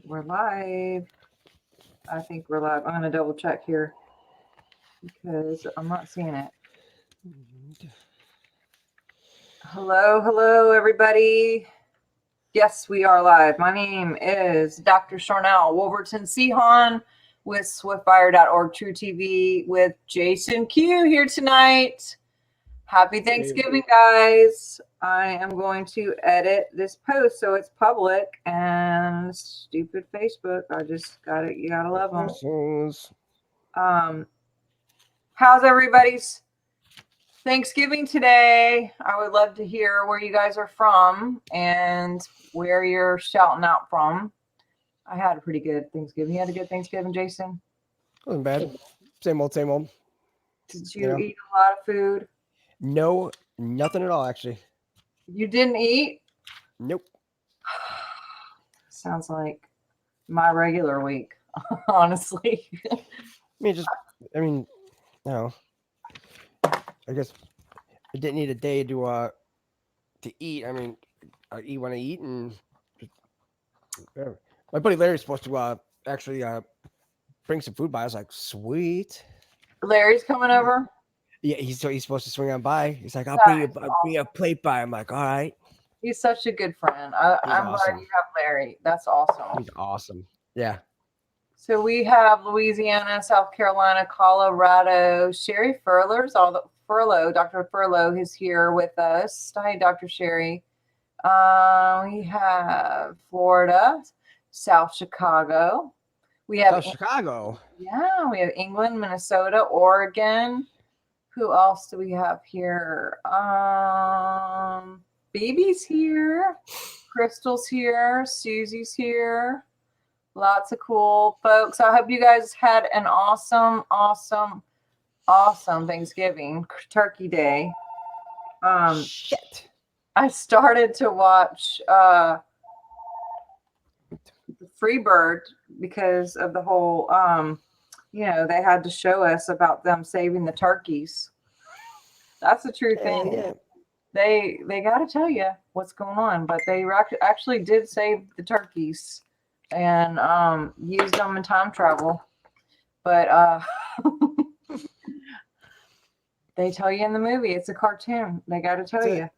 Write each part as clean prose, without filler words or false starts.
We're live. I think we're live. I'm going to double check here because I'm not seeing it. Hello, everybody. Yes, we are live. My name is Dr. Sharnael, Wolverton-Sehon with SwiftFire.org True TV with Jason Q here tonight. Happy Thanksgiving, guys. I am going to edit this post so it's public, and stupid Facebook, I just got it. You gotta love them. How's everybody's Thanksgiving today? I would love to hear where you guys are from and where you're shouting out from. I had a pretty good Thanksgiving. You had a good Thanksgiving, Jason? Wasn't bad. Same old, same old. Did you eat a lot of food? No, nothing at all, actually. You didn't eat? Nope. Sounds like my regular week, honestly. I guess I didn't need a day to eat. I mean, I eat when I eat, and whatever. My buddy Larry's supposed to actually bring some food by. I was like, sweet. Larry's coming over? Yeah, he's supposed to swing on by. He's like, I'll bring a plate by. I'm like, all right. He's such a good friend. I'm awesome. glad you have Larry. That's awesome. He's awesome. Yeah. So we have Louisiana, South Carolina, Colorado. Sherry Furler's Dr. Furlow is here with us. Hi, Dr. Sherry. We have Florida, South Chicago. We have Chicago. Yeah, we have England, Minnesota, Oregon. Who else do we have here? Baby's here. Crystal's here. Susie's here. Lots of cool folks. I hope you guys had an awesome Thanksgiving, Turkey Day. Shit. I started to watch Freebird because of the whole they had to show us about them saving the turkeys. That's a true thing. Yeah. They got to tell you what's going on, but they actually did save the turkeys and used them in time travel. But they tell you in the movie, it's a cartoon. They got to tell you.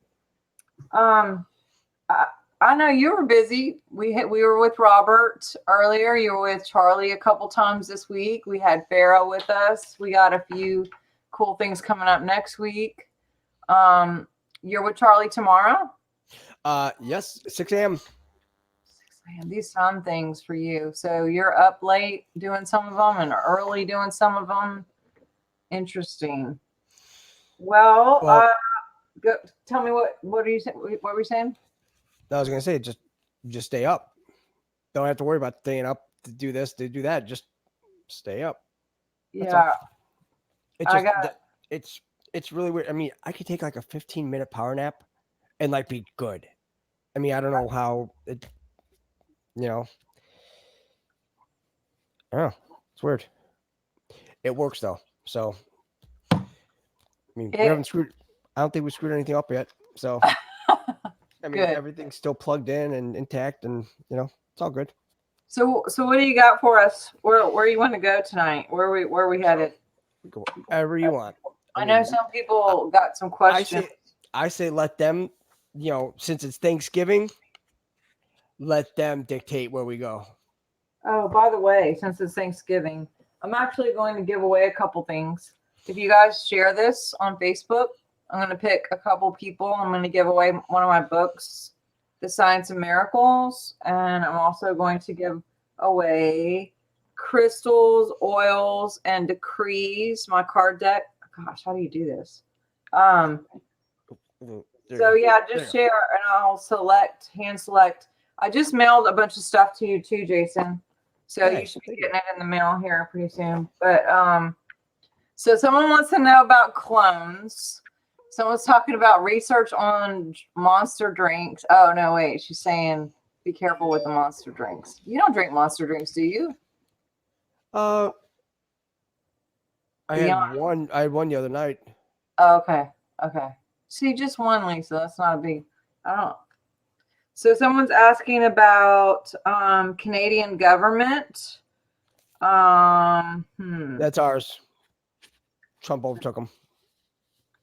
I know you were busy. We were with Robert earlier. You were with Charlie a couple times this week. We had Farrah with us. We got a few cool things coming up next week. You're with Charlie tomorrow? Yes, 6 a.m. 6 a.m. These time things for you. So you're up late doing some of them and early doing some of them. Interesting. Well, go, tell me what are you saying? What were you saying? I was gonna say just stay up. Don't have to worry about staying up to do this, to do that. Just stay up. That's yeah. It's really weird. I mean, I could take like a 15-minute power nap and like be good. I mean, I don't know how it. I don't know. It's weird. It works though. So I mean, we haven't screwed. I don't think we screwed anything up yet. So. I mean, everything's still plugged in and intact, and it's all good. So what do you got for us? Where you want to go tonight? Where we headed? Go wherever you want. I know some people got some questions. I say let them, since it's Thanksgiving, let them dictate where we go. Oh, by the way, since it's Thanksgiving, I'm actually going to give away a couple things. If you guys share this on Facebook, I'm going to pick a couple people. I'm going to give away one of my books, The Science of Miracles. And I'm also going to give away crystals, oils, and decrees, my card deck. Gosh, how do you do this? So yeah, just share and I'll hand select. I just mailed a bunch of stuff to you too, Jason. So you should be getting it in the mail here pretty soon. But so someone wants to know about clones. Someone's talking about research on monster drinks. Oh, no, wait. She's saying be careful with the monster drinks. You don't drink monster drinks, do you? I had one the other night. Oh, okay. See, just one, Lisa. That's not a big. I don't. So someone's asking about Canadian government. That's ours. Trump overtook them.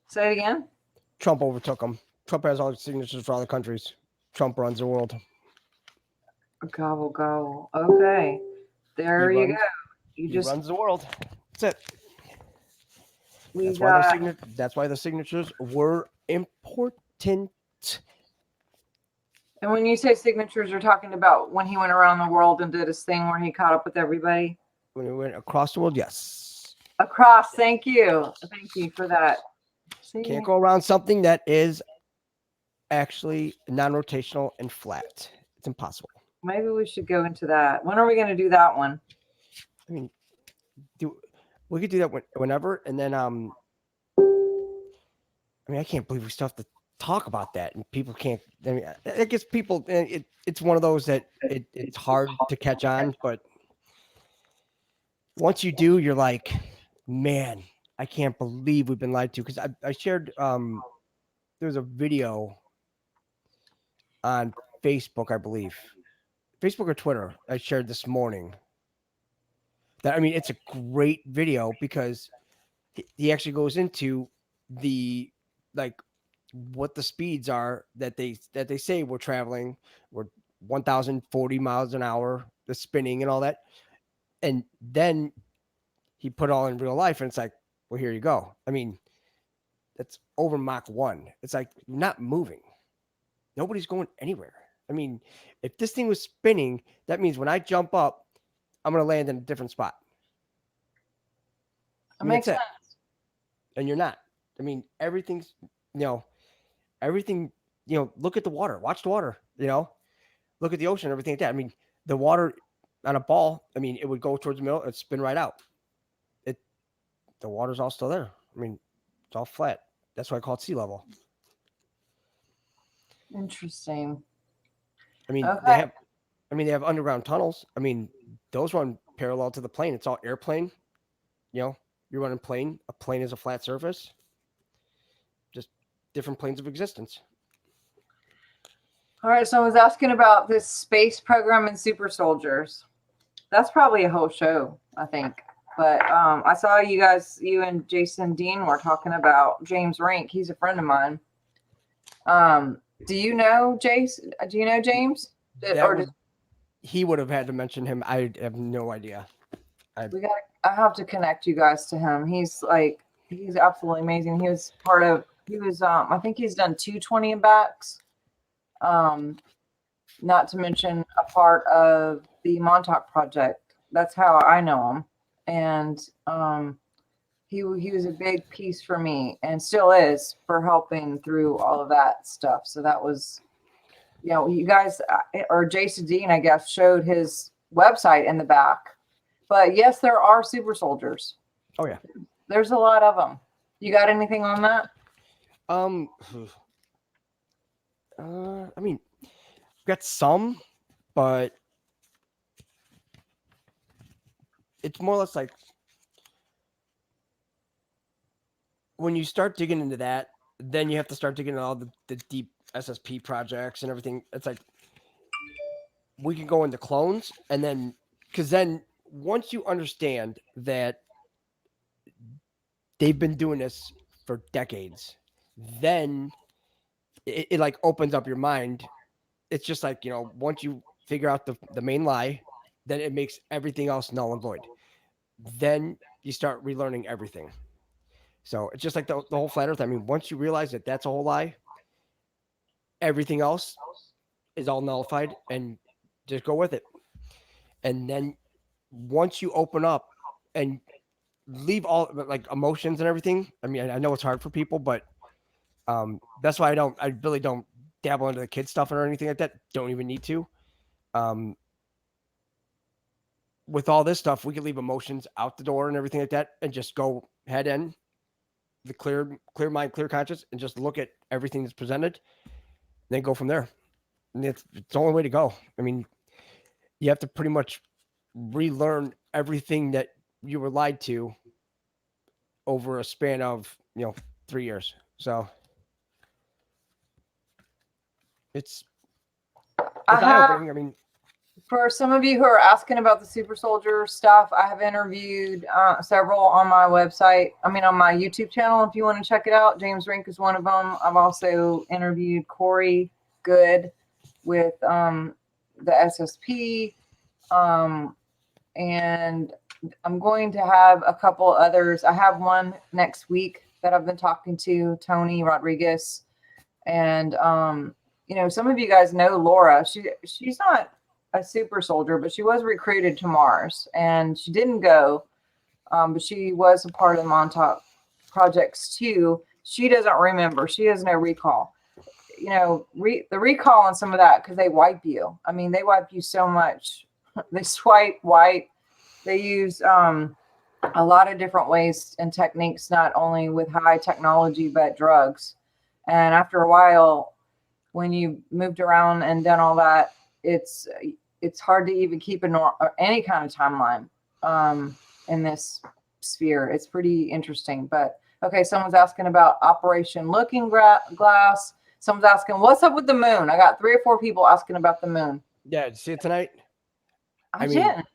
Say it again. Trump overtook them. Trump has all the signatures for all the countries. Trump runs the world. Gobble gobble. Okay, there you go. He runs the world. That's it. We That's got. why that's why the signatures were important. And when you say signatures, you're talking about when he went around the world and did his thing where he caught up with everybody? When we went across the world, yes. Across. Thank you. Thank you for that. See? Can't go around something that is actually non-rotational and flat. It's impossible. Maybe we should go into that. When are we going to do that one? I mean, we could do that whenever, and then I mean, I can't believe we still have to talk about that, and people can't. I mean, I guess people. It's one of those that it's hard to catch on, but once you do, you're like, man, I can't believe we've been lied to. Because I shared there's a video on Facebook, I believe, Facebook or Twitter. I shared this morning. That I mean, it's a great video because he actually goes into the like what the speeds are that they say we're traveling. We're 1,040 miles an hour, the spinning and all that, and then he put it all in real life, and it's like, well, here you go. I mean, that's over Mach 1. It's like not moving. Nobody's going anywhere. I mean, if this thing was spinning, that means when I jump up, I'm going to land in a different spot. It makes sense. And you're not. I mean, everything's, everything, look at the water, watch the water, look at the ocean, everything like that. I mean, the water on a ball, I mean, it would go towards the middle and spin right out. The water's all still there. I mean, it's all flat. That's why I call it sea level. Interesting. I mean, okay. they have underground tunnels. I mean, those run parallel to the plane. It's all airplane. You're running plane. A plane is a flat surface. Just different planes of existence. All right. So I was asking about this space program and super soldiers. That's probably a whole show, I think. But I saw you and Jason Dean were talking about James Rink. He's a friend of mine. Do you know Jason? Do you know James? He would have had to mention him. I have no idea. I have to connect you guys to him. He's absolutely amazing. I think he's done 220 and backs. Not to mention a part of the Montauk Project. That's how I know him. And he was a big piece for me and still is for helping through all of that stuff. So that was, you guys, or Jason Dean, I guess, showed his website in the back. But yes, there are super soldiers. Oh yeah, there's a lot of them. You got anything on that? I mean, got some, but it's more or less like when you start digging into that, then you have to start digging into all the deep SSP projects and everything. It's like we can go into clones, and then because then once you understand that they've been doing this for decades, then it like opens up your mind. It's just like, once you figure out the main lie, then it makes everything else null and void. Then you start relearning everything. So it's just like the whole flat earth. I mean, once you realize that that's a whole lie, everything else is all nullified, and just go with it. And then once you open up and leave all like emotions and everything, I mean, I know it's hard for people, but that's why I really don't dabble into the kid stuff or anything like that. Don't even need to. With all this stuff, we can leave emotions out the door and everything like that, and just go head in, the clear mind, clear conscience, and just look at everything that's presented, and then go from there. And it's the only way to go. I mean, you have to pretty much relearn everything that you were lied to over a span of 3 years. So it's it's eye-opening. I mean, for some of you who are asking about the super soldier stuff, I have interviewed several on my website. I mean, on my YouTube channel, if you want to check it out. James Rink is one of them. I've also interviewed Corey Good with the SSP. And I'm going to have a couple others. I have one next week that I've been talking to, Tony Rodriguez. And, some of you guys know Laura. She's not a super soldier, but she was recruited to Mars, and she didn't go, but she was a part of the Montauk projects too. She doesn't remember. She has no recall. The recall on some of that, because they wipe you. I mean, they wipe you so much. They swipe, wipe. They use a lot of different ways and techniques, not only with high technology, but drugs. And after a while, when you moved around and done all that, it's hard to even keep any kind of timeline in this sphere. It's pretty interesting. But okay, someone's asking about Operation Looking Glass. Someone's asking, what's up with the moon? I got 3 or 4 people asking about the moon. Yeah, did you see it tonight? I didn't.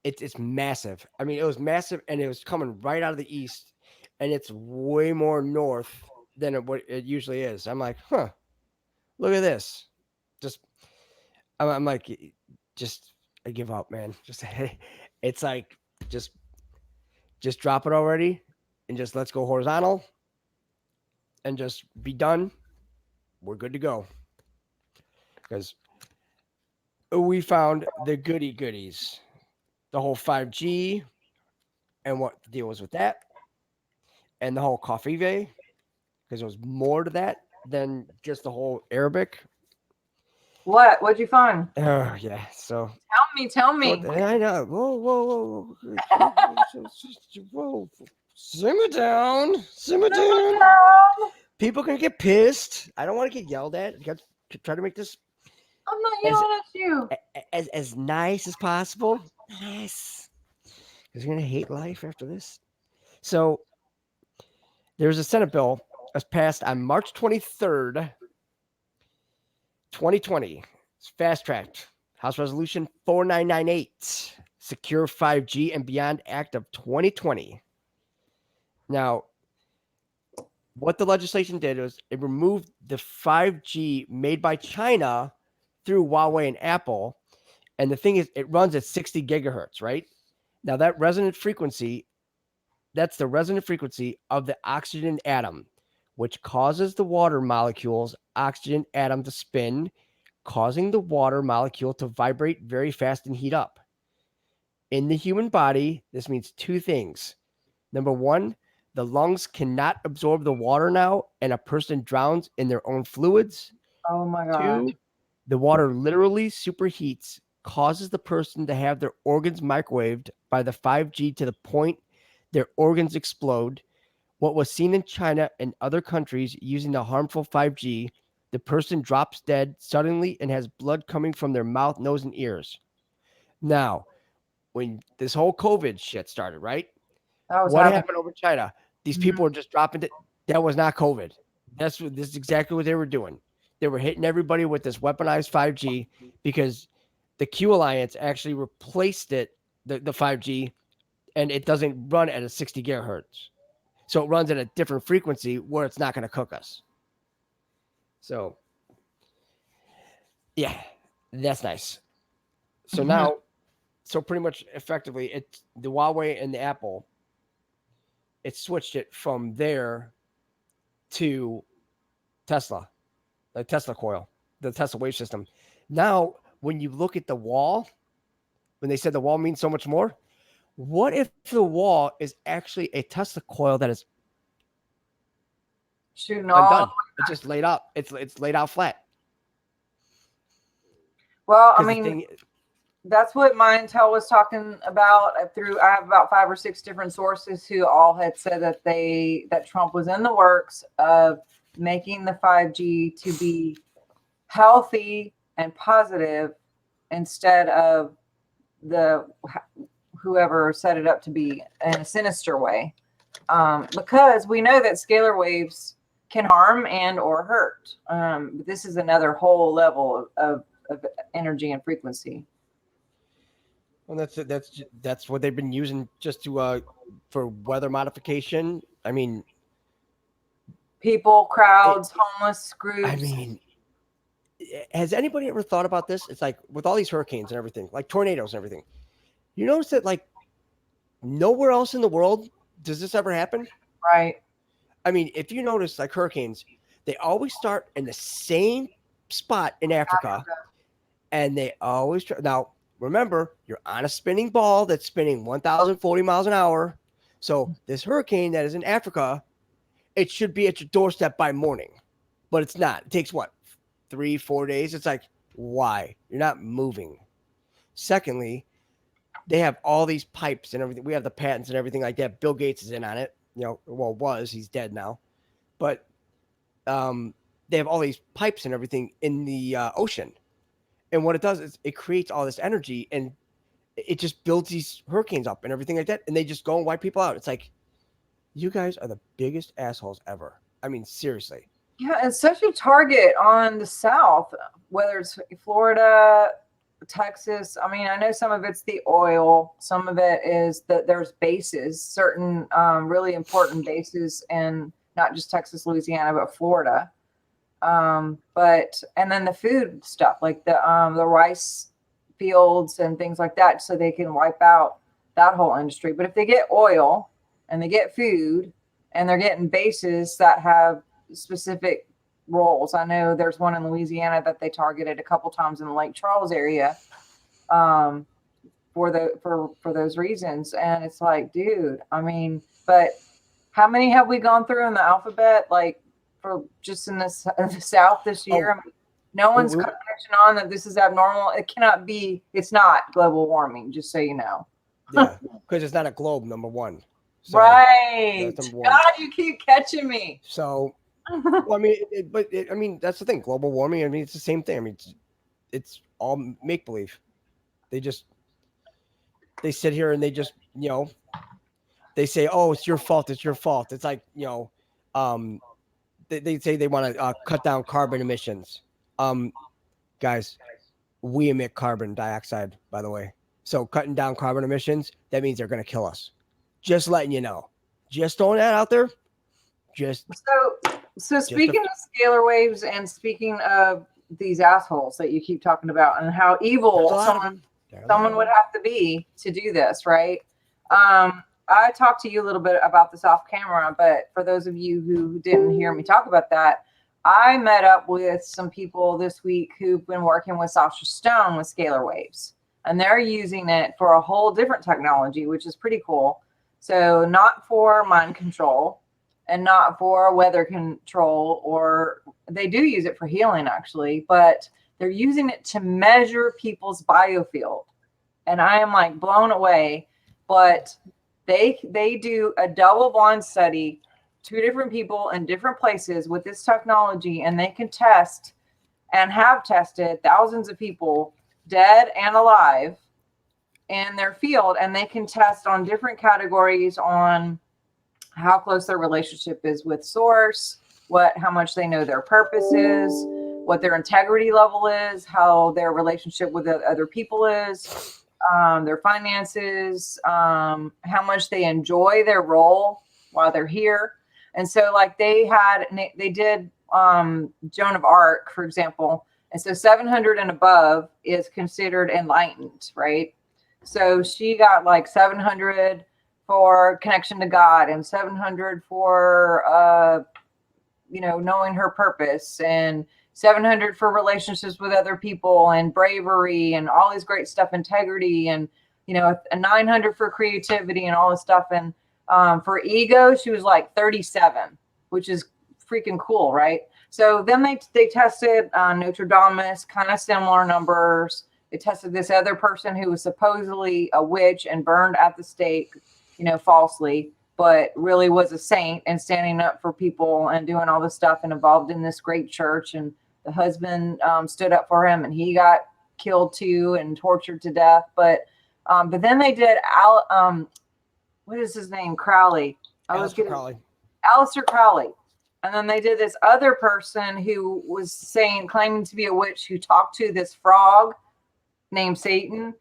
It's massive. I mean, it was massive, and it was coming right out of the east, and it's way more north than what it usually is. I'm like, huh, look at this. I'm like, I give up, man. It's like, just drop it already, and just let's go horizontal, and just be done. We're good to go. Because we found the goodies. The whole 5G and what the deal was with that, and the whole coffee, because there was more to that than just the whole Arabic. What'd you find? Oh yeah, so tell me. I know. Whoa. Whoa. Simmer down. People can get pissed. I don't want to get yelled at. Try to make this. I'm not yelling at you. As nice as possible. Nice. Because you're going to hate life after this. So, there's a Senate bill that was passed on March 23rd, 2020. It's fast-tracked. House Resolution 4998. Secure 5G and Beyond Act of 2020. Now, what the legislation did was it removed the 5G made by China through Huawei and Apple. And the thing is, it runs at 60 gigahertz, right? Now, that's the resonant frequency of the oxygen atom, which causes the water molecule's oxygen atom to spin, causing the water molecule to vibrate very fast and heat up. In the human body, this means 2 things. Number 1, the lungs cannot absorb the water now, and a person drowns in their own fluids. Oh my God. 2, the water literally superheats, causes the person to have their organs microwaved by the 5G to the point their organs explode. What was seen in China and other countries using the harmful 5G, the person drops dead suddenly and has blood coming from their mouth, nose, and ears. Now, when this whole COVID shit started, right? What happened over China? These people were just dropping it. That was not COVID. This is exactly what they were doing. They were hitting everybody with this weaponized 5G because the Q Alliance actually replaced the 5G, and it doesn't run at a 60 gigahertz. So it runs at a different frequency where it's not going to cook us. So, yeah, that's nice. So now, pretty much effectively, it's the Huawei and the Apple, it switched it from there to Tesla, the Tesla coil, the Tesla wave system. Now, when you look at the wall, when they said the wall means so much more, what if the wall is actually a Tesla coil that is undone? It's just laid out. It's laid out flat. Well, I mean, that's what my intel was talking about. I have about 5 or 6 different sources who all had said that Trump was in the works of making the 5G to be healthy and positive instead of whoever set it up to be in a sinister way. Because we know that scalar waves can harm and or hurt. But this is another whole level of of energy and frequency. Well, that's what they've been using just to for weather modification. I mean, People, crowds, homeless I groups. mean, has anybody ever thought about this? It's like with all these hurricanes and everything, like tornadoes and everything. You notice that like nowhere else in the world does this ever happen? Right. I mean, if you notice like hurricanes, they always start in the same spot in Africa, and they always try. Now, remember, you're on a spinning ball that's spinning 1,040 miles an hour. So this hurricane that is in Africa, it should be at your doorstep by morning, but it's not. It takes what, 3-4 days? It's like, why? You're not moving. Secondly, they have all these pipes and everything. We have the patents and everything like that. Bill Gates is in on it. You know, well, was, he's dead now, but they have all these pipes and everything in the ocean. And what it does is it creates all this energy, and it just builds these hurricanes up and everything like that. And they just go and wipe people out. It's like, you guys are the biggest assholes ever. I mean, seriously. Yeah, it's such a target on the South, whether it's Florida, Texas. I mean, I know some of it's the oil. Some of it is that there's bases, certain really important bases in not just Texas, Louisiana, but Florida. And then the food stuff, like the rice fields and things like that, so they can wipe out that whole industry. But if they get oil and they get food and they're getting bases that have specific roles. I know there's one in Louisiana that they targeted a couple times in the Lake Charles area for those reasons. And it's like, dude, I mean, but how many have we gone through in the alphabet? Like for just in the South this year? I mean, no one's catching on that this is abnormal. It cannot be. It's not global warming, just so you know. Yeah, because it's not a globe, number one. So right. God, you keep catching me. So, well, I mean, I mean, that's the thing. Global warming. I mean, it's the same thing. I mean, it's all make believe. They sit here and they just, you know, they say, "Oh, it's your fault. It's your fault." It's like, you know, they say they want to cut down carbon emissions. Guys, we emit carbon dioxide, by the way. So cutting down carbon emissions, that means they're going to kill us. Just letting you know. Just throwing that out there. So speaking of scalar waves and speaking of these assholes that you keep talking about and how evil someone would have to be to do this, right? I talked to you a little bit about this off camera, but for those of you who didn't hear me talk about that, I met up with some people this week who've been working with Sasha Stone with scalar waves, and they're using it for a whole different technology, which is pretty cool. So not for mind control and not for weather control, or they do use it for healing actually, but they're using it to measure people's biofield. And I am like blown away, but they do a double blind study, 2 different people in different places with this technology, and they can test and have tested thousands of people, dead and alive, in their field, and they can test on different categories on how close their relationship is with source, how much they know their purpose is, what their integrity level is, how their relationship with other people is, their finances, how much they enjoy their role while they're here. And so like they did Joan of Arc, for example. And so 700 and above is considered enlightened, right? So she got like 700 for connection to God and 700 for, knowing her purpose, and 700 for relationships with other people and bravery and all this great stuff, integrity, and, a 900 for creativity and all this stuff. And for ego, she was like 37, which is freaking cool, right? So then they tested Notre Dame, kind of similar numbers. They tested this other person who was supposedly a witch and burned at the stake, falsely, but really was a saint and standing up for people and doing all this stuff and involved in this great church. And the husband stood up for him, and he got killed too and tortured to death. But then they did what is his name? Crowley. Aleister Crowley. Aleister Crowley. And then they did this other person who was claiming to be a witch who talked to this frog named Satan.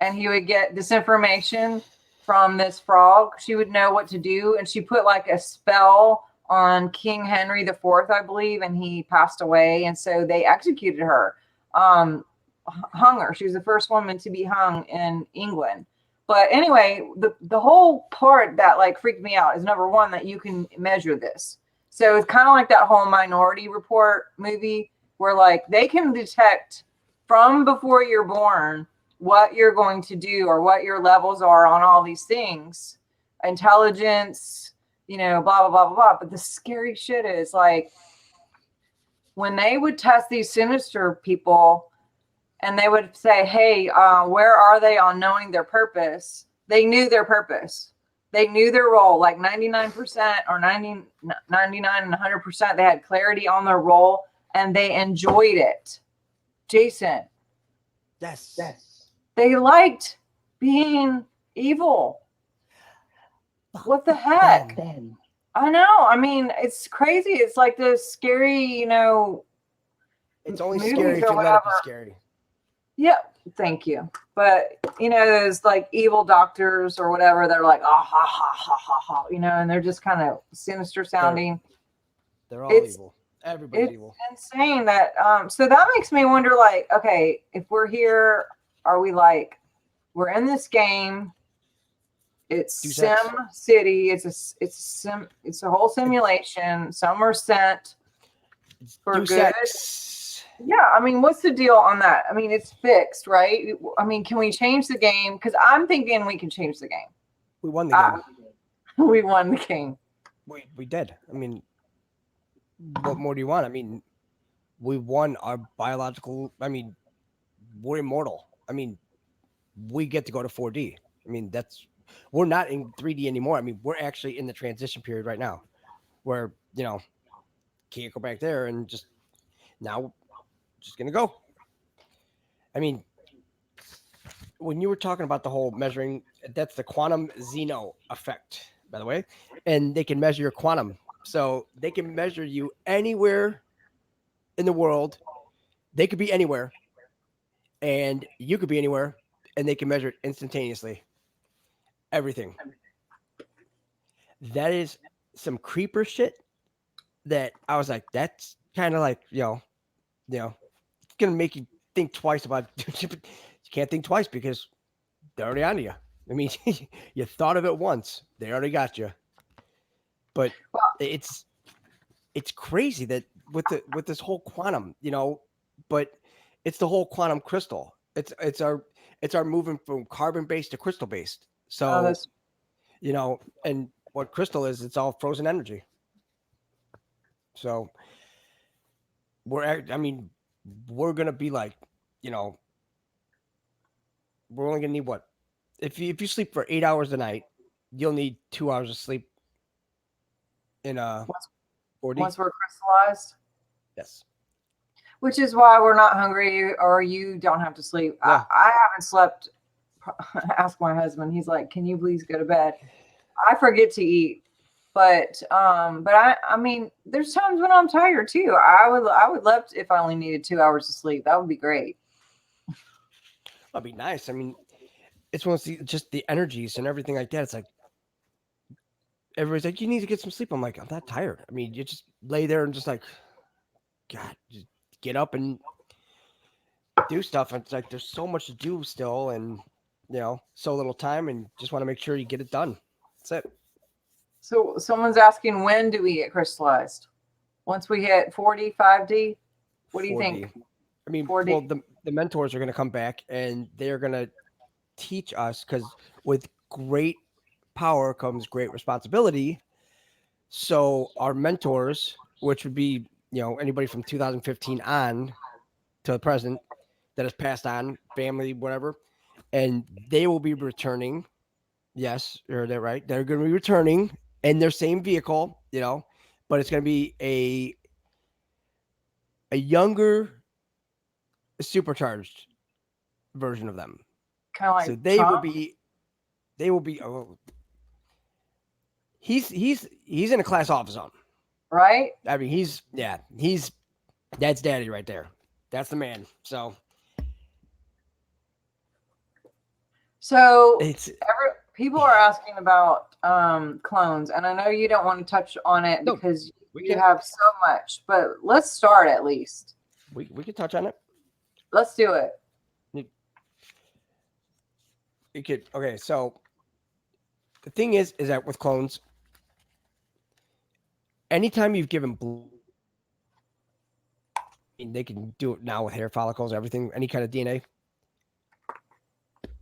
And he would get this information from this frog. She would know what to do. And she put like a spell on King Henry IV, I believe, and he passed away. And so they executed her, hung her. She was the first woman to be hung in England. But anyway, the whole part that like freaked me out is, number one, that you can measure this. So it's kind of like that whole Minority Report movie where like they can detect from before you're born what you're going to do or what your levels are on all these things, intelligence, you know, blah, blah, blah, blah, blah. But the scary shit is like when they would test these sinister people and they would say, hey, where are they on knowing their purpose? They knew their purpose. They knew their role, like 99% or 99 and 100%. They had clarity on their role and they enjoyed it. Jason. Yes. They liked being evil. What the heck? I know. I mean, it's crazy. It's like this scary, you know. It's only scary if you let it be scary. Yeah, thank you. But, you know, there's like evil doctors or whatever. They're like, ha, ha, ha, ha, ha, you know, and they're just kind of sinister sounding. They're all evil. Everybody's evil. It's insane that, so that makes me wonder, like, okay, if we're here, are we like, we're in this game. It's Sim City. It's a whole simulation. Some are sent for good. Yeah, I mean, what's the deal on that? I mean, it's fixed, right? I mean, can we change the game? Because I'm thinking we can change the game. We won the game. We won the game. We did. I mean, what more do you want? I mean, we won our biological. I mean, we're immortal. I mean, we get to go to 4D. I mean, we're not in 3D anymore. I mean, we're actually in the transition period right now where, you know, can't go back there and just now just going to go. I mean, when you were talking about the whole measuring, that's the quantum Zeno effect, by the way, and they can measure your quantum. So they can measure you anywhere in the world. They could be anywhere and you could be anywhere and they can measure it instantaneously. Everything. That is some creeper shit that I was like, that's kind of like, you know, it's going to make you think twice about it. You can't think twice because they're already on you. I mean, you thought of it once, they already got you. But it's crazy that with this whole quantum, you know, but it's the whole quantum crystal. It's our moving from carbon based to crystal based. So, you know, and what crystal is, it's all frozen energy. So we're going to be like, you know, we're only going to need what? If you sleep for 8 hours a night, you'll need 2 hours of sleep in 4D. Once we're crystallized. Yes. Which is why we're not hungry or you don't have to sleep. Yeah. I haven't slept. Ask my husband. He's like, can you please go to bed? I forget to eat. But I mean, there's times when I'm tired too. I would love to, if I only needed 2 hours of sleep. That would be great. That'd be nice. I mean, it's one of just the energies and everything like that. It's like everybody's like, you need to get some sleep. I'm like, I'm not tired. I mean, you just lay there and just like, God, just get up and do stuff. And it's like there's so much to do still, and you know, so little time, and just want to make sure you get it done. That's it. So someone's asking, when do we get crystallized? Once we hit 4D, 5D? What do you 4D. Think? I mean, 4D. Well, the mentors are going to come back and they're going to teach us, because with great power comes great responsibility. So our mentors, which would be, you know, anybody from 2015 on to the present that has passed on, family, whatever, and they will be returning. Yes, you heard that right. They're going to be returning in their same vehicle, you know, but it's going to be a younger, supercharged version of them. Kind of like so they will be. Oh, he's in a class off his own. right? I mean, he's that's daddy right there. That's the man. So So it's people are asking about clones, and I know you don't want to touch on it no, because we you can have so much, but let's start at least. we can touch on it. Let's do it. You could okay. So the thing is that with clones, anytime you've given blood, they can do it now with hair follicles, everything, any kind of DNA,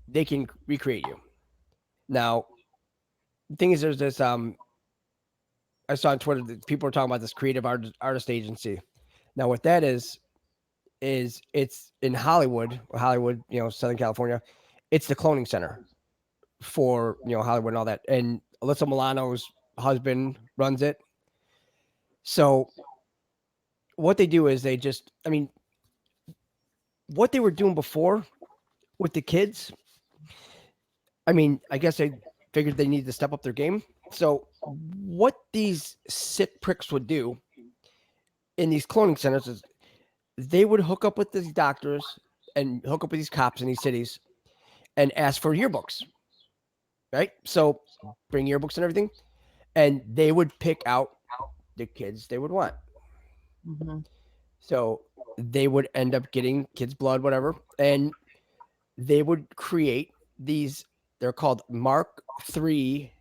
they can recreate you. Now, the thing is, there's this I saw on Twitter that people are talking about this creative artist agency. Now, what that is it's in Hollywood, Southern California. It's the cloning center for Hollywood and all that. And Alyssa Milano's husband runs it. So what they do is I mean, what they were doing before with the kids, I mean, I guess they figured they needed to step up their game. So what these sick pricks would do in these cloning centers is they would hook up with these doctors and hook up with these cops in these cities and ask for yearbooks, right? So bring yearbooks and everything, and they would pick out the kids they would want. Mm-hmm. So they would end up getting kids' blood, whatever, and they would create these. They're called Mark III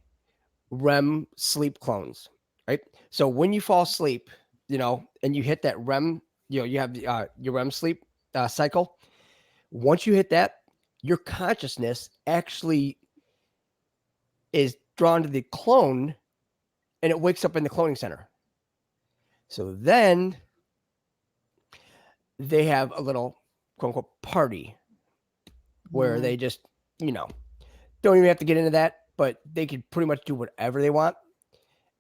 REM sleep clones, right? So when you fall asleep, and you hit that REM, you have your REM sleep cycle. Once you hit that, your consciousness actually is drawn to the clone, and it wakes up in the cloning center. So then they have a little quote unquote party where they just, don't even have to get into that, but they can pretty much do whatever they want.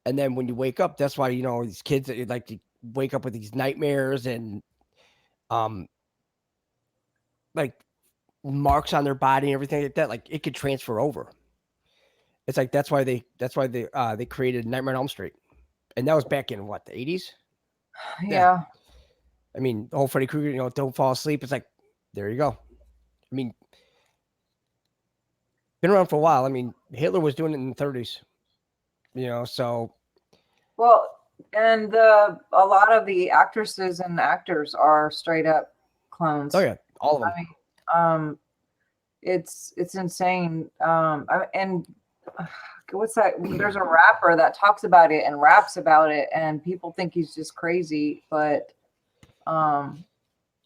And then when you wake up, that's why, these kids that like to wake up with these nightmares and like marks on their body and everything like that. Like it could transfer over. It's like that's why they created Nightmare on Elm Street. And that was back in what, the 80s? Yeah. I mean, the whole Freddy Krueger, don't fall asleep. It's like, there you go. I mean, been around for a while. I mean, Hitler was doing it in the 30s, so. Well, and a lot of the actresses and actors are straight up clones. Oh yeah, all of them. I mean, it's insane. And what's that? There's a rapper that talks about it and raps about it, and people think he's just crazy. But Tom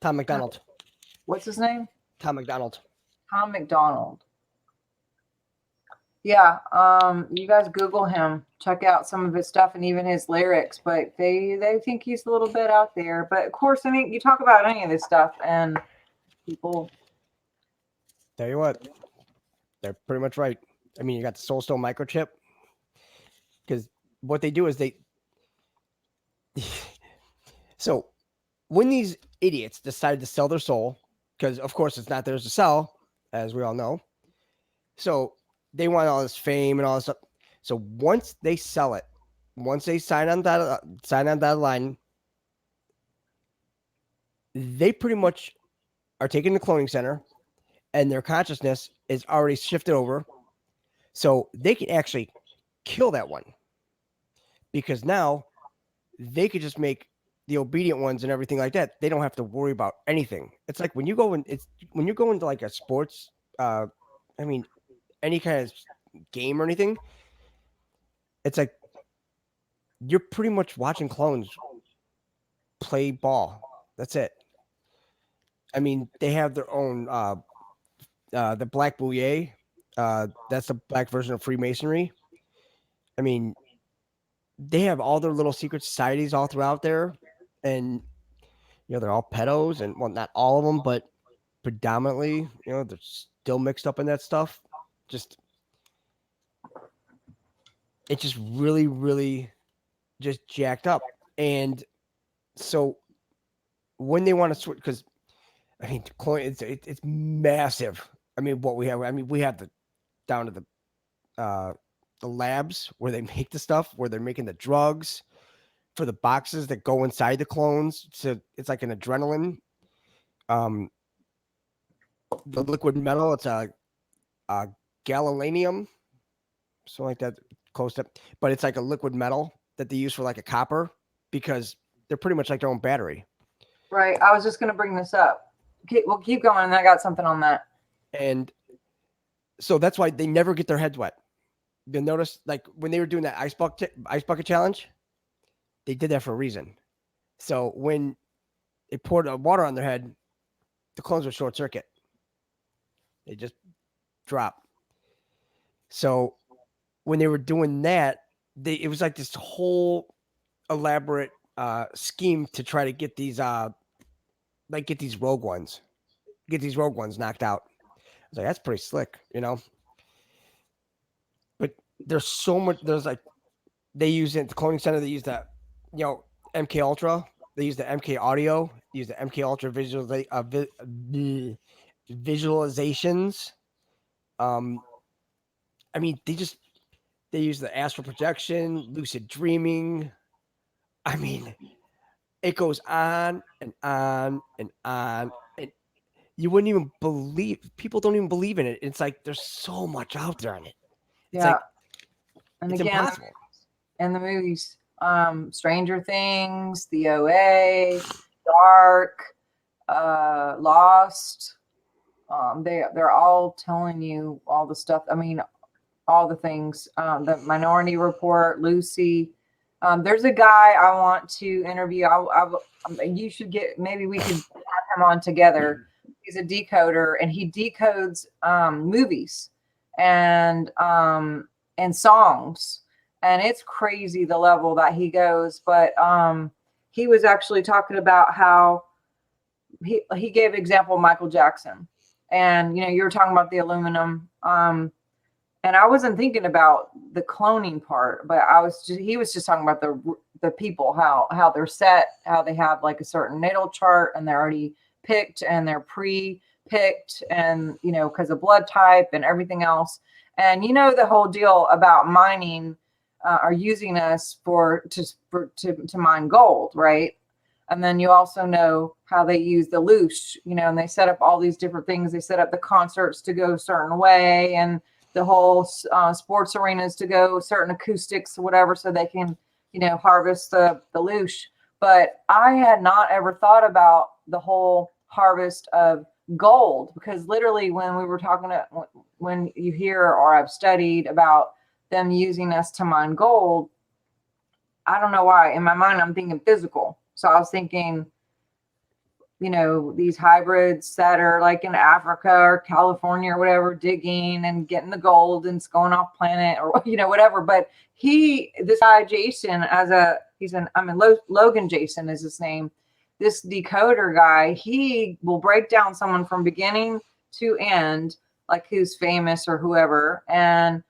McDonald. What's his name? Tom McDonald. Tom McDonald. Yeah, you guys Google him, check out some of his stuff and even his lyrics. But they think he's a little bit out there. But of course, I mean, you talk about any of this stuff, and people. Tell you what, they're pretty much right. I mean, you got the Soul Stone microchip, because what they do is they. So, when these idiots decide to sell their soul, because of course it's not theirs to sell, as we all know, so they want all this fame and all this stuff. So once they sell it, once they sign on that line, they pretty much are taking the cloning center, and their consciousness is already shifted over, so they can actually kill that one, because now they could just make the obedient ones and everything like that. They don't have to worry about anything. It's like when you go into like a sports, I mean, any kind of game or anything, it's like you're pretty much watching clones play ball. That's it. I mean, they have their own the Black Bouillet. That's the black version of Freemasonry. I mean, they have all their little secret societies all throughout there, and they're all pedos, and well, not all of them, but predominantly, they're still mixed up in that stuff. It's just really, really just jacked up. And so when they want to switch, because I mean, it's massive. I mean, what we have, we have down to the labs where they make the stuff, where they're making the drugs, for the boxes that go inside the clones. So it's like an adrenaline. The liquid metal. It's a gallium, something like that, close up. But it's like a liquid metal that they use for like a copper because they're pretty much like their own battery. Right. I was just going to bring this up. We'll keep going. I got something on that. And so that's why they never get their heads wet. You'll notice, like when they were doing that ice bucket challenge, they did that for a reason. So when they poured water on their head, the clones would short circuit. They just drop. So when they were doing that, it was like this whole elaborate scheme to try to get these get these rogue ones knocked out. I was like, that's pretty slick, you know. But there's so much. There's like they use it at the cloning center. They use that, you know, MK Ultra. They use the MK Audio. They use the MK Ultra visualizations. I mean, they use the astral projection, lucid dreaming. I mean, it goes on and on and on. And you wouldn't even believe, people don't even believe in it. It's like there's so much out there on it. It's like, and it's again, impossible. And the movies, Stranger Things, The OA, Dark, Lost. They're all telling you all the stuff. I mean, all the things. The Minority Report, Lucy. There's a guy I want to interview. You should get. Maybe we could have him on together. He's a decoder, and he decodes movies and songs. And it's crazy the level that he goes. But he was actually talking about how he gave example of Michael Jackson. And, you know, you were talking about the aluminum. And I wasn't thinking about the cloning part, but he was just talking about the people, how they're set, how they have like a certain natal chart and they're already picked and they're pre-picked and, you know, because of blood type and everything else. And, you know, the whole deal about mining are using us to mine gold, right? And then you also know how they use the loosh, you know, and they set up all these different things. They set up the concerts to go a certain way and the whole sports arenas to go certain acoustics or whatever, so they can, you know, harvest the loosh. But I had not ever thought about the whole harvest of gold, because literally when we were talking when you hear or I've studied about them using us to mine gold, I don't know why in my mind I'm thinking physical. So I was thinking, you know, these hybrids that are like in Africa or California or whatever, digging and getting the gold and it's going off planet or, you know, whatever. But this guy, Jason, Logan Jason is his name. This decoder guy, he will break down someone from beginning to end, like who's famous or whoever. And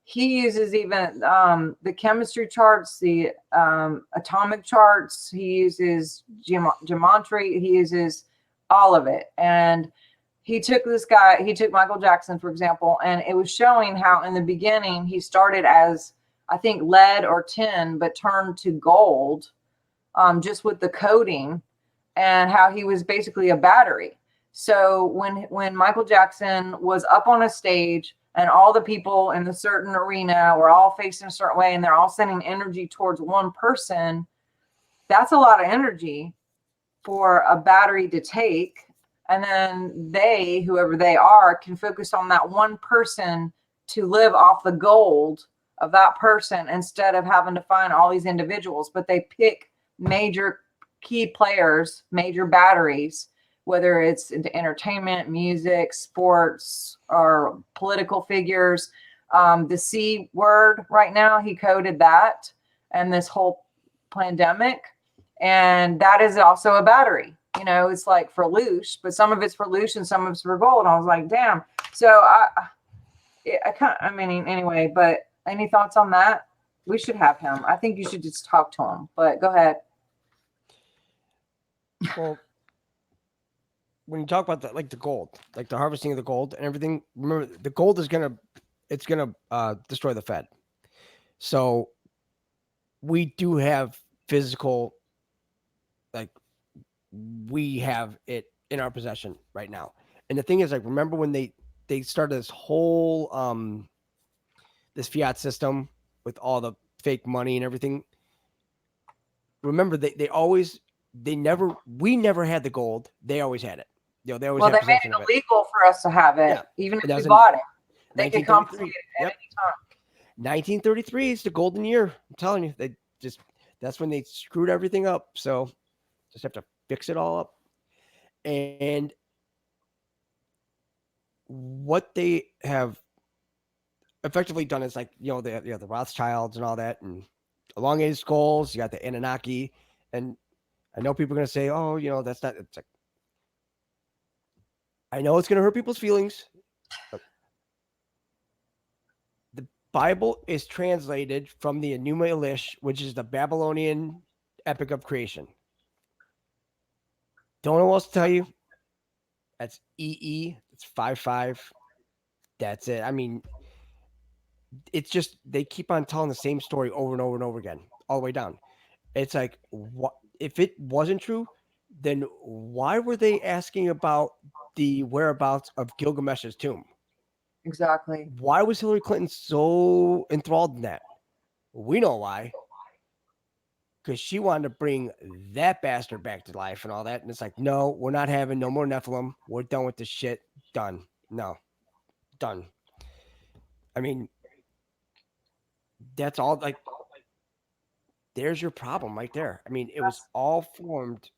he uses even the chemistry charts, the atomic charts. He uses geometry. He uses all of it. And he took Michael Jackson, for example, and it was showing how in the beginning he started as, I think, lead or tin, but turned to gold just with the coating, and how he was basically a battery. So when Michael Jackson was up on a stage, and all the people in the certain arena were all facing a certain way and they're all sending energy towards one person, that's a lot of energy for a battery to take. And then whoever they are, can focus on that one person to live off the gold of that person instead of having to find all these individuals. But they pick major key players, major batteries, whether it's into entertainment, music, sports, or political figures. The C word right now, he coded that, and this whole pandemic. And that is also a battery. You know, it's like for loosh, but some of it's for loosh and some of it's for gold. And I was like, damn. So anyway, but any thoughts on that? We should have him. I think you should just talk to him, but go ahead. Well, when you talk about the gold, like the harvesting of the gold and everything, remember the gold is gonna destroy the Fed. So we do have physical, like we have it in our possession right now. And the thing is, like, remember when they started this whole this fiat system with all the fake money and everything? Remember, we never had the gold. They always had it. They always Well, had they made possession it of it. illegal for us to have it, Yeah. even if And that we was in bought it. They could confiscate 1933. it at Yep. any time. 1933 is the golden year. I'm telling you, that's when they screwed everything up. So just have to fix it all up. And what they have effectively done is, like, the Rothschilds and all that, and elongated skulls. You got the Anunnaki, and I know people are going to say, "Oh, that's not." It's like, I know it's going to hurt people's feelings. But the Bible is translated from the Enuma Elish, which is the Babylonian epic of creation. Don't know what else to tell you. That's EE. It's 5-5. That's it. I mean, it's just they keep on telling the same story over and over and over again, all the way down. It's like, what if it wasn't true? Then why were they asking about the whereabouts of Gilgamesh's tomb? Exactly. Why was Hillary Clinton so enthralled in that? We know why. Because she wanted to bring that bastard back to life and all that. And it's like, no, we're not having no more Nephilim. We're done with this shit. Done. No. Done. I mean, that's all. Like, there's your problem right there. I mean, it was all formed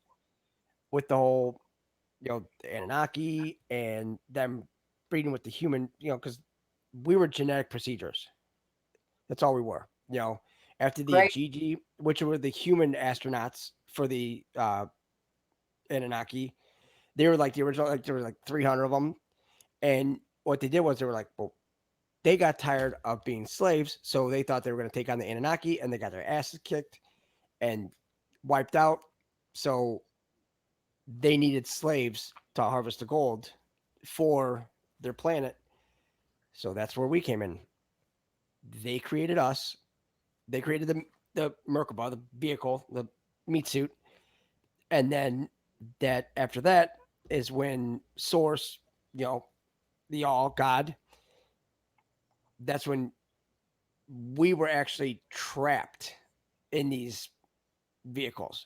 with the whole, the Anunnaki and them breeding with the human, because we were genetic procedures. That's all we were. After the Great. Ajiji, which were the human astronauts for the Anunnaki, they were like the original, like there were like 300 of them. And what they did was they were like, well, they got tired of being slaves, so they thought they were going to take on the Anunnaki, and they got their asses kicked and wiped out. So they needed slaves to harvest the gold for their planet. So that's where we came in. They created us. They created the Merkaba, the vehicle, the meat suit. And then after that is when Source, the all God, that's when we were actually trapped in these vehicles.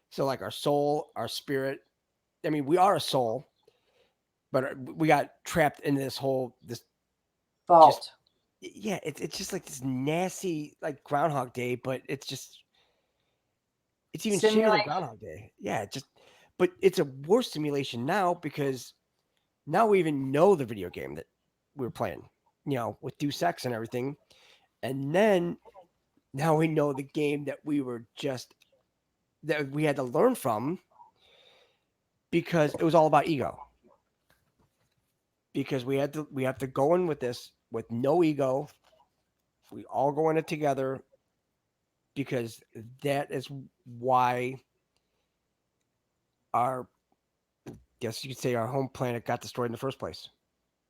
So like our soul, our spirit, I mean, we are a soul, but we got trapped in this Fault. Yeah, it's just like this nasty, like Groundhog Day, but it's even shittier than Groundhog Day. Yeah, but it's a worse simulation now because now we even know the video game that we were playing, with Deus Ex and everything. And then now we know the game that that we had to learn from because it was all about ego. Because we have to go in with this with no ego. We all go in it together because that is why our home planet got destroyed in the first place.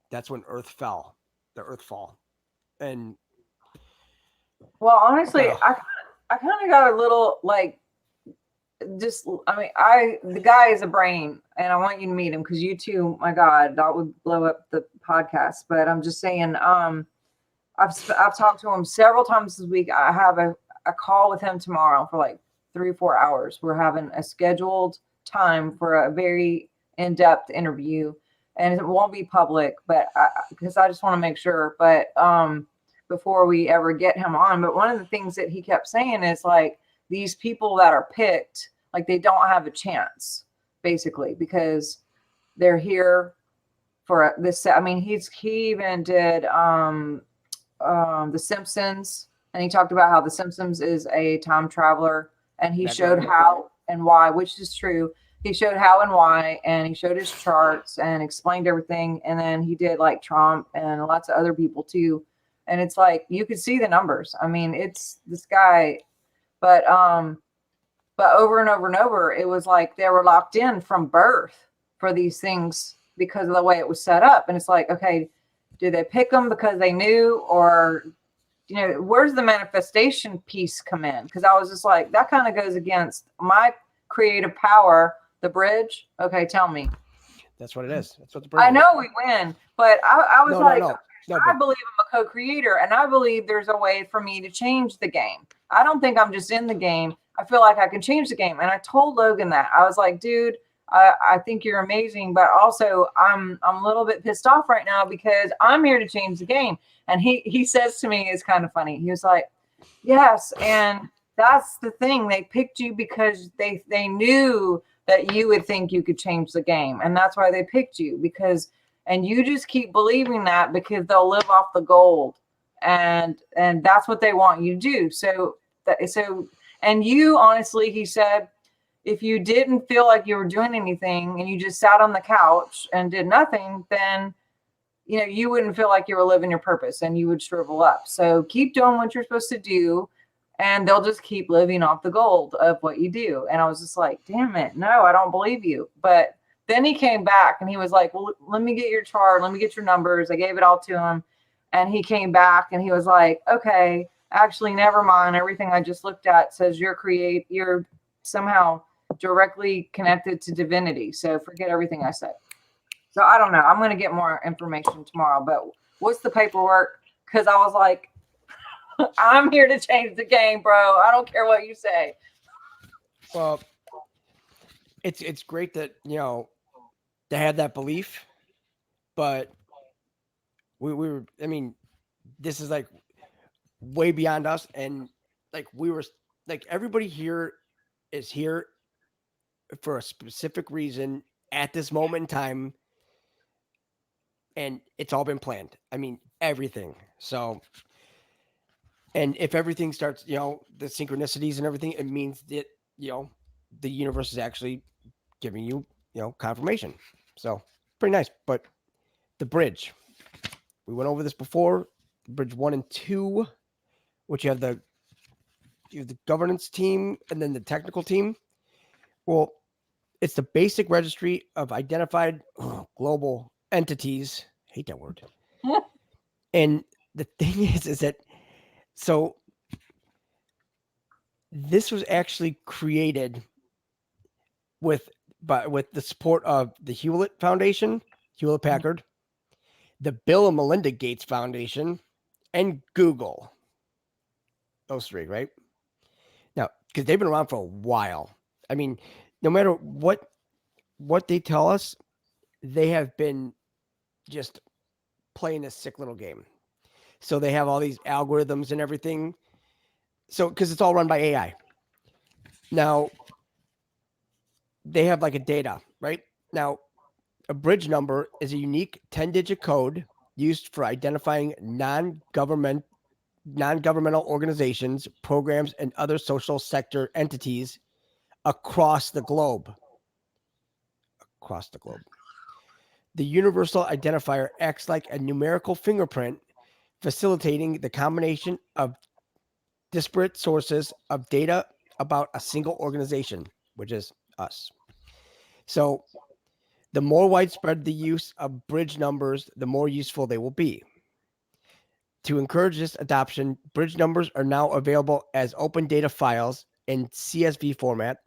That's when Earth fell, the Earth fall. And well, honestly, I kind of got a little like, the guy is a brain, and I want you to meet him because you too, my God, that would blow up the podcast. But I'm just saying, I've talked to him several times this week. I have a call with him tomorrow for like 3 or 4 hours. We're having a scheduled time for a very in-depth interview, and it won't be public, but because I just want to make sure. But before we ever get him on, but one of the things that he kept saying is like these people that are picked, like they don't have a chance, basically, because they're here for this. I mean, he even did The Simpsons, and he talked about how The Simpsons is a time traveler, and he showed how and why, which is true. He showed how and why, and he showed his charts and explained everything. And then he did like Trump and lots of other people too. And it's like you could see the numbers. I mean, it's this guy, but over and over and over, it was like they were locked in from birth for these things because of the way it was set up. And it's like, okay, did they pick them because they knew, or where's the manifestation piece come in? Because I was just like, that kind of goes against my creative power. The bridge. Okay, tell me. That's what it is. That's what the bridge I know we win, but I was I believe I'm a co-creator, and I believe there's a way for me to change the game. I don't think I'm just in the game. I feel like I can change the game. And I told Logan that. I was like, dude, I think you're amazing, but also I'm a little bit pissed off right now because I'm here to change the game. And he says to me, it's kind of funny. He was like, yes, and that's the thing. They picked you because they knew that you would think you could change the game. And that's why they picked you, and you just keep believing that because they'll live off the gold. And that's what they want you to do. And you, honestly, he said, if you didn't feel like you were doing anything and you just sat on the couch and did nothing, then, you wouldn't feel like you were living your purpose and you would shrivel up. So keep doing what you're supposed to do, and they'll just keep living off the gold of what you do. And I was just like, damn it, no, I don't believe you. But then he came back and he was like, well, let me get your chart. Let me get your numbers. I gave it all to him. And he came back and he was like, okay, actually, never mind. Everything I just looked at says you're somehow directly connected to divinity. So forget everything I said. So I don't know. I'm going to get more information tomorrow. But what's the paperwork? Because I was like, I'm here to change the game, bro. I don't care what you say. Well, it's great that, they had that belief, but we were, this is like way beyond us. And like, we were like, everybody here is here for a specific reason at this moment in time. And it's all been planned. Everything. So, and if everything starts, the synchronicities and everything, it means that, the universe is actually giving you, confirmation. So pretty nice. But the bridge, we went over this before. Bridge 1 and 2, which you have the governance team and then the technical team. Well, it's the basic registry of identified global entities. I hate that word. And the thing is that, so this was actually created with the support of the Hewlett Foundation, Hewlett Packard, the Bill and Melinda Gates Foundation, and Google. Those three, right? Now, because they've been around for a while. No matter what they tell us, they have been just playing a sick little game. So they have all these algorithms and everything. So, because it's all run by AI. Now, they have like a data, right? Now, a bridge number is a unique 10-digit code used for identifying non-governmental organizations, programs, and other social sector entities across the globe. The universal identifier acts like a numerical fingerprint, facilitating the combination of disparate sources of data about a single organization, which is us. So the more widespread the use of bridge numbers, the more useful they will be. To encourage this adoption, bridge numbers are now available as open data files in CSV format.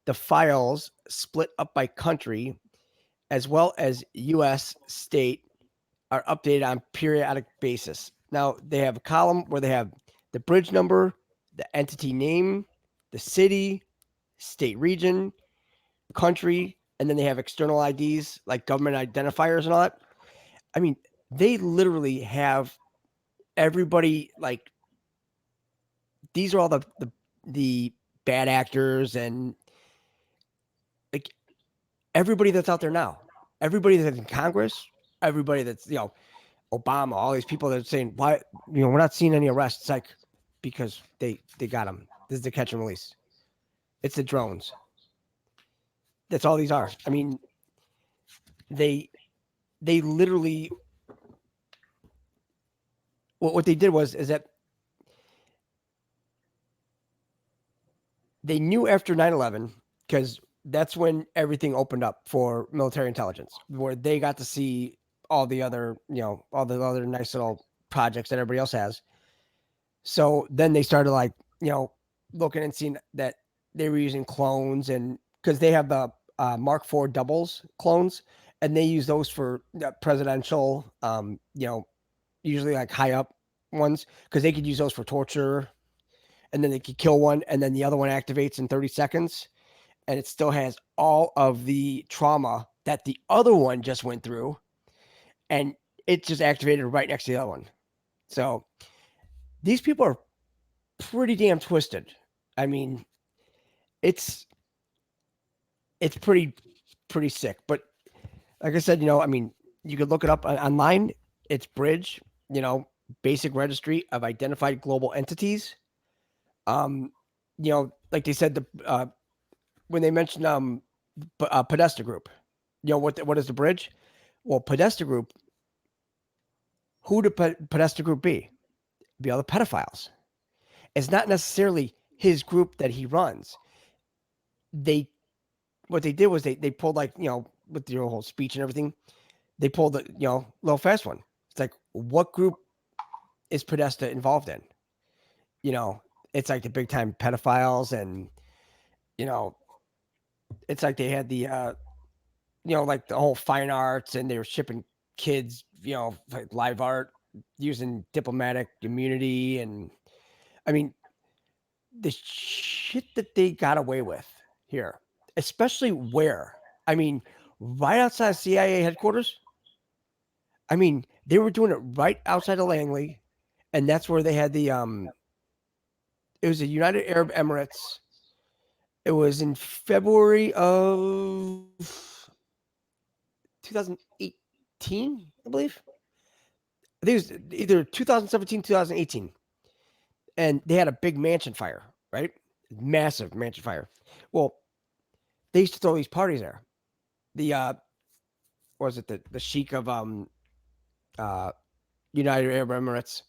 The files split up by country, as well as U.S. state, are updated on periodic basis. Now, they have a column where they have the bridge number, the entity name, the city, state region, country, and then they have external IDs like government identifiers and all that. They literally have everybody, like, these are all the bad actors and like everybody that's out there now, everybody that's in Congress, everybody that's, Obama, all these people that are saying, why, we're not seeing any arrests. It's like, because they got them. This is the catch and release. It's the drones. That's all these are. They literally, what they did is that they knew after 9/11, because that's when everything opened up for military intelligence, where they got to see all the other, all the other nice little projects that everybody else has. So then they started like, looking and seeing that they were using clones, and because they have the Mark IV doubles clones, and they use those for presidential, usually like high up ones, because they could use those for torture, and then they could kill one, and then the other one activates in 30 seconds, and it still has all of the trauma that the other one just went through, and it just activated right next to the other one. So these people are pretty damn twisted. I mean, it's pretty sick. But like I said, you could look it up online. It's Bridge, basic registry of identified global entities. Like they said, when they mentioned Podesta Group, what is the Bridge? Well, Podesta Group. Who would Podesta Group be? Be all the pedophiles. It's not necessarily his group that he runs. What they did was they pulled, like, with your whole speech and everything, they pulled the, little fast one. It's like, what group is Podesta involved in? It's like the big time pedophiles, and, it's like they had the, like the whole fine arts, and they were shipping kids, like live art using diplomatic immunity. And I mean, the shit that they got away with here, especially where, I mean, right outside CIA headquarters. I mean, they were doing it right outside of Langley, and that's where they had the it was the United Arab Emirates. It was in February of 2018, I believe. I think it was either 2017, 2018. And they had a big mansion fire, right? Massive mansion fire. Well, they used to throw these parties there. The what was it, the Sheikh of United Arab Emirates.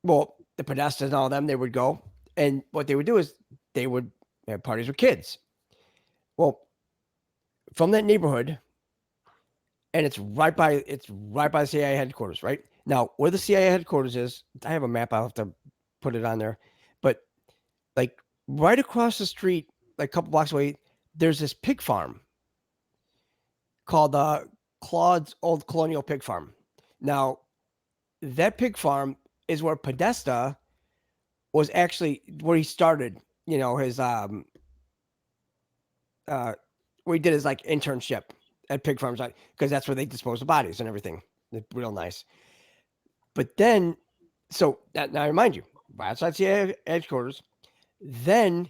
Well, the Podestas and all of them, they would go, and what they would do is they would have parties with kids. Well, from that neighborhood, and it's right by the CIA headquarters, right? Now, where the CIA headquarters is, I have a map. I'll have to put it on there. But like right across the street, like a couple blocks away, there's this pig farm called Claude's Old Colonial Pig Farm. Now, that pig farm is where Podesta was actually, where he started, his where he did his like internship at pig farms, because that's where they dispose of bodies and everything. It's real nice. But then, so that, now I remind you, right outside CIA headquarters, then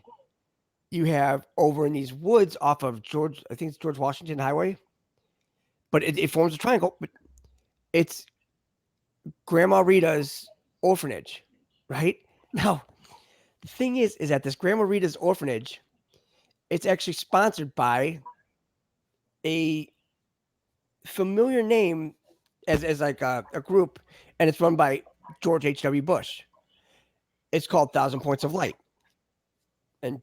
you have over in these woods off of I think it's George Washington Highway, but it forms a triangle. But it's Grandma Rita's orphanage, right? Now, the thing is that this Grandma Rita's orphanage, it's actually sponsored by a familiar name as like a group, and it's run by George H.W. Bush. It's called Thousand Points of Light. And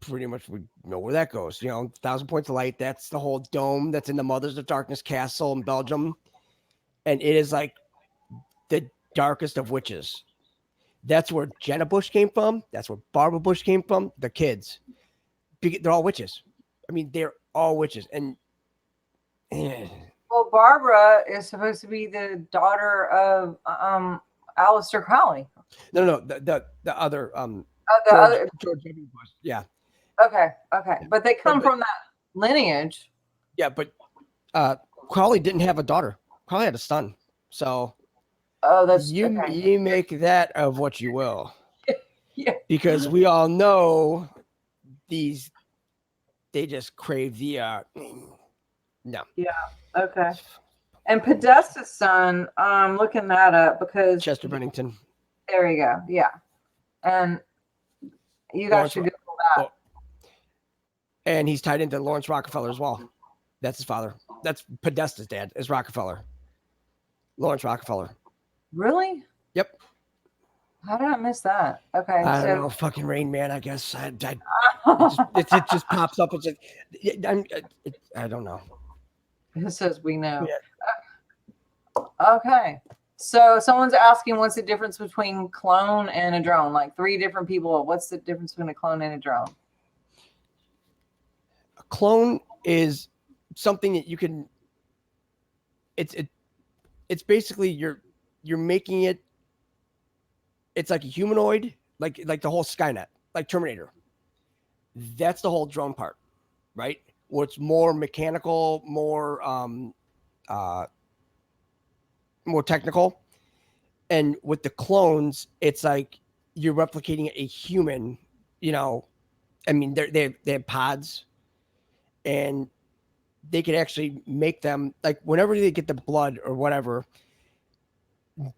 pretty much we know where that goes. 1,000 Points of Light, that's the whole dome that's in the Mothers of Darkness castle in Belgium. And it is like the darkest of witches. That's where Jenna Bush came from. That's where Barbara Bush came from. The kids. They're all witches. I mean, they're all witches. And well, Barbara is supposed to be the daughter of Aleister Crowley. No, the other George W. Bush. Yeah. Okay. But they come from that lineage. Yeah, but Crowley didn't have a daughter. Crowley had a son. So that's you make that of what you will. Yeah. Because we all know they just crave the no. Yeah. Okay. And Podesta's son, I'm looking that up because Chester Bennington. There you go. Yeah. And you guys should Google that. Well, and he's tied into Lawrence Rockefeller as well. That's his father. That's Podesta's dad, is Rockefeller. Lawrence Rockefeller. Really? Yep. How did I miss that? Okay. I don't know. Fucking Rain Man, I guess. It just pops up. It's like, I don't know. It says we know. Yeah. Okay. So someone's asking, what's the difference between clone and a drone? Like 3 different people. What's the difference between a clone and a drone? A clone is something that you can. It's basically you're making it. It's like a humanoid, like the whole Skynet, like Terminator. That's the whole drone part, right? Where it's more mechanical, more technical. And with the clones, it's like you're replicating a human. I mean, they have pods, and they can actually make them like whenever they get the blood or whatever.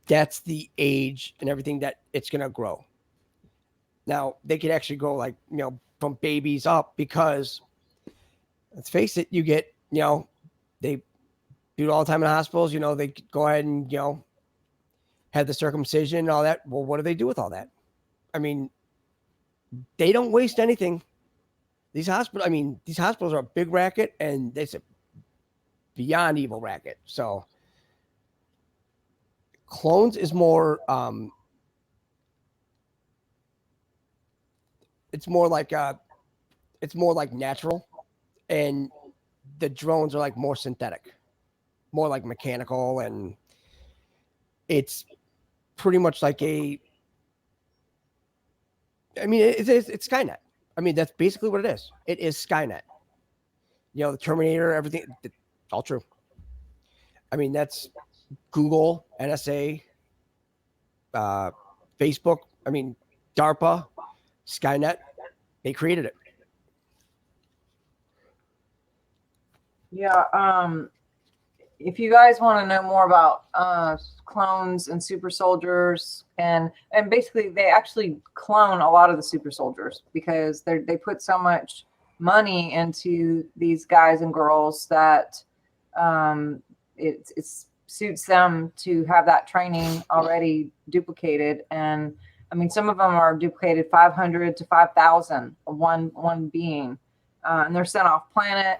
That's the age and everything that it's gonna grow. Now they can actually grow like from babies up because let's face it, you get they do it all the time in hospitals. They go ahead and have the circumcision and all that. Well, what do they do with all that? I mean, they don't waste anything. These hospitals are a big racket, and it's a beyond evil racket. So clones is more it's more like natural, and the drones are like more synthetic, more like mechanical, and it's pretty much like it's Skynet. I mean, that's basically what it is. It is Skynet. The Terminator, everything, it's all true. I mean, that's Google, NSA, Facebook. I mean, DARPA, Skynet. They created it. Yeah. If you guys want to know more about clones and super soldiers, and basically they actually clone a lot of the super soldiers because they put so much money into these guys and girls that it suits them to have that training already duplicated. And I mean, some of them are duplicated 500 to 5,000 of one being, and they're sent off planet.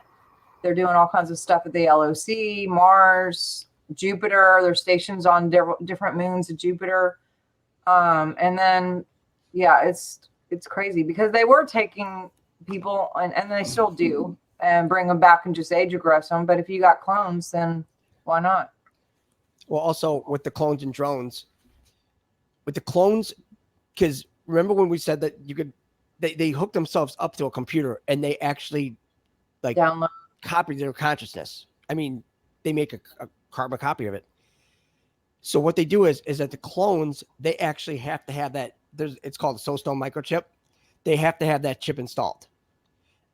They're doing all kinds of stuff at the LOC, Mars, Jupiter. There's stations on different moons of Jupiter. And then, yeah, it's crazy because they were taking people, and they still do, and bring them back and just age regress them. But if you got clones, then why not? Well, also with the clones and drones, because remember when we said that you could, they hook themselves up to a computer and they actually like Download. Copy their consciousness. I mean, they make a carbon copy of it. So what they do is that the clones, they actually have to have that. It's called a Soulstone microchip. They have to have that chip installed.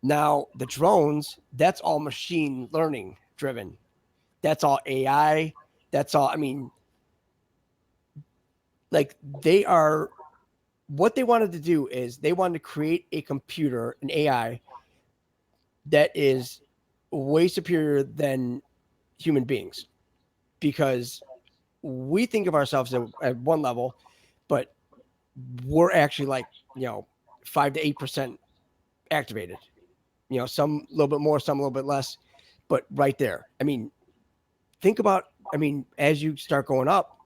Now the drones, that's all machine learning driven. That's all AI. That's all. I mean, like what they wanted to do is they wanted to create a computer, an AI that is way superior than human beings, because we think of ourselves at one level, but we're actually like 5 to 8% activated. Some a little bit more, some a little bit less, but right there. I mean, think about. I mean, as you start going up,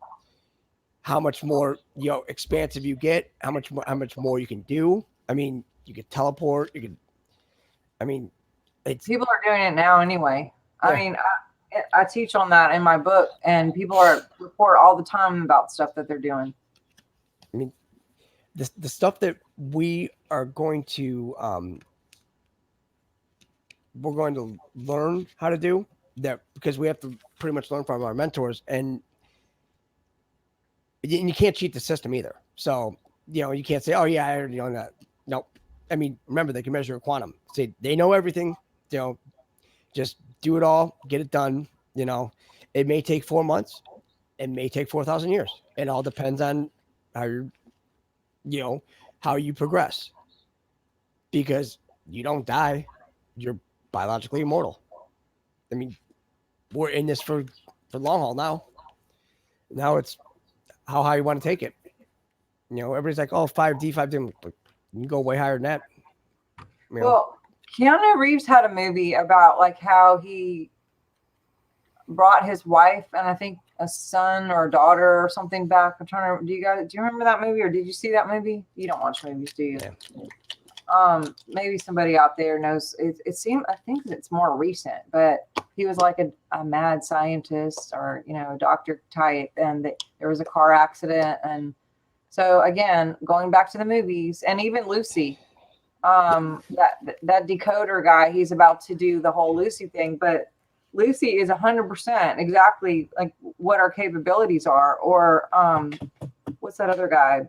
how much more expansive you get, how much more you can do. I mean, you could teleport. You could. I mean, People are doing it now anyway. Yeah. I mean, I teach on that in my book, and people report all the time about stuff that they're doing. I mean, the stuff that we are going to we're going to learn how to do that, because we have to pretty much learn from our mentors, and you can't cheat the system either. So you can't say, oh yeah, I already know that. Nope. I mean, remember, they can measure quantum. Say they know everything. Just do it all, get it done. It may take 4 months. It may take 4,000 years. It all depends on how you progress, because you don't die. You're biologically immortal. I mean, we're in this for long haul now. Now it's how high you want to take it. Everybody's like, oh, 5D, 5D. You can go way higher than that. Well, Keanu Reeves had a movie about like how he brought his wife and I think a son or a daughter or something back. I'm trying to. Do you remember that movie, or did you see that movie? You don't watch movies, do you? Yeah. Maybe somebody out there knows. It seemed. I think it's more recent, but he was like a mad scientist or a doctor type, and there was a car accident, and so again, going back to the movies, and even Lucy. That decoder guy, he's about to do the whole Lucy thing, but Lucy is 100% exactly like what our capabilities are. Or what's that other guy?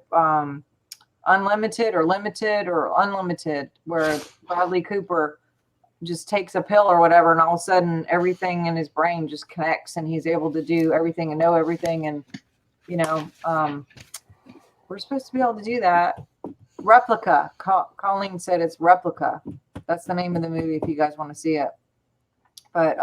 Unlimited or limited or unlimited, where Bradley Cooper just takes a pill or whatever, and all of a sudden everything in his brain just connects, and he's able to do everything and know everything. And we're supposed to be able to do that. Replica. Colleen said it's Replica. That's the name of the movie if you guys want to see it. But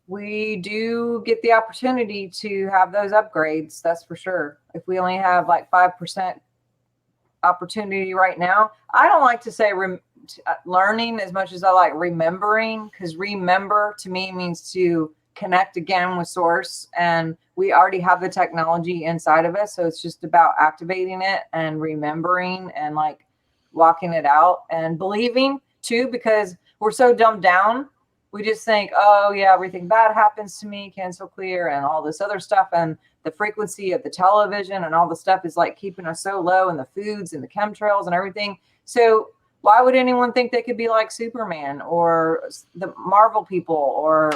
we do get the opportunity to have those upgrades. That's for sure. If we only have like 5% opportunity right now, I don't like to say learning as much as I like remembering, because remember to me means to connect again with source, and we already have the technology inside of us, so it's just about activating it and remembering and like walking it out and believing too, because we're so dumbed down. We just think, oh yeah, everything bad happens to me, cancel clear, and all this other stuff, and the frequency of the television and all the stuff is like keeping us so low, and the foods and the chemtrails and everything. So why would anyone think they could be like Superman or the Marvel people or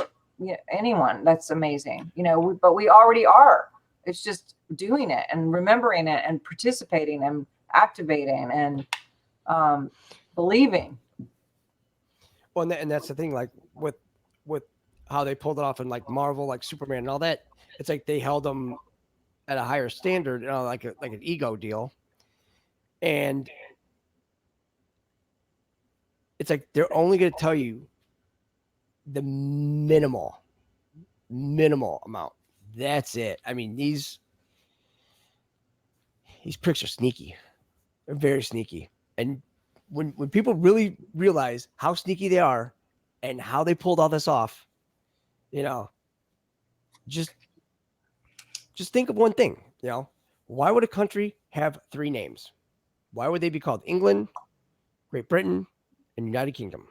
anyone? That's amazing, but we already are. It's just doing it and remembering it and participating and activating and believing. Well, and that's the thing, like with how they pulled it off in like Marvel, like Superman and all that. It's like they held them at a higher standard, like an ego deal, and it's like they're only going to tell you the minimal amount. That's it. I mean, these pricks are sneaky. They're very sneaky. And when people really realize how sneaky they are and how they pulled all this off, just think of one thing, why would a country have 3 names? Why would they be called England, Great Britain, and United Kingdom?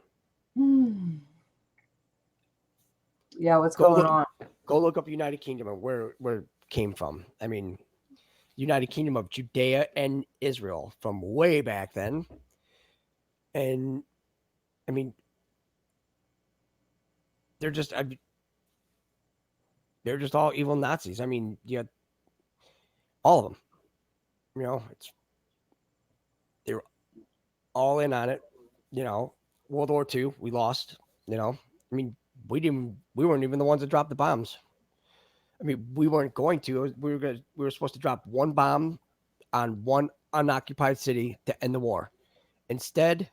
Yeah, what's going on? Go look up United Kingdom and where it came from. I mean, United Kingdom of Judea and Israel from way back then. And I mean, they're just all evil Nazis. I mean, all of them. They were all in on it. World War II, we lost. I mean, we weren't even the ones that dropped the bombs. I mean, we weren't going to. We were supposed to drop one bomb on one unoccupied city to end the war. Instead,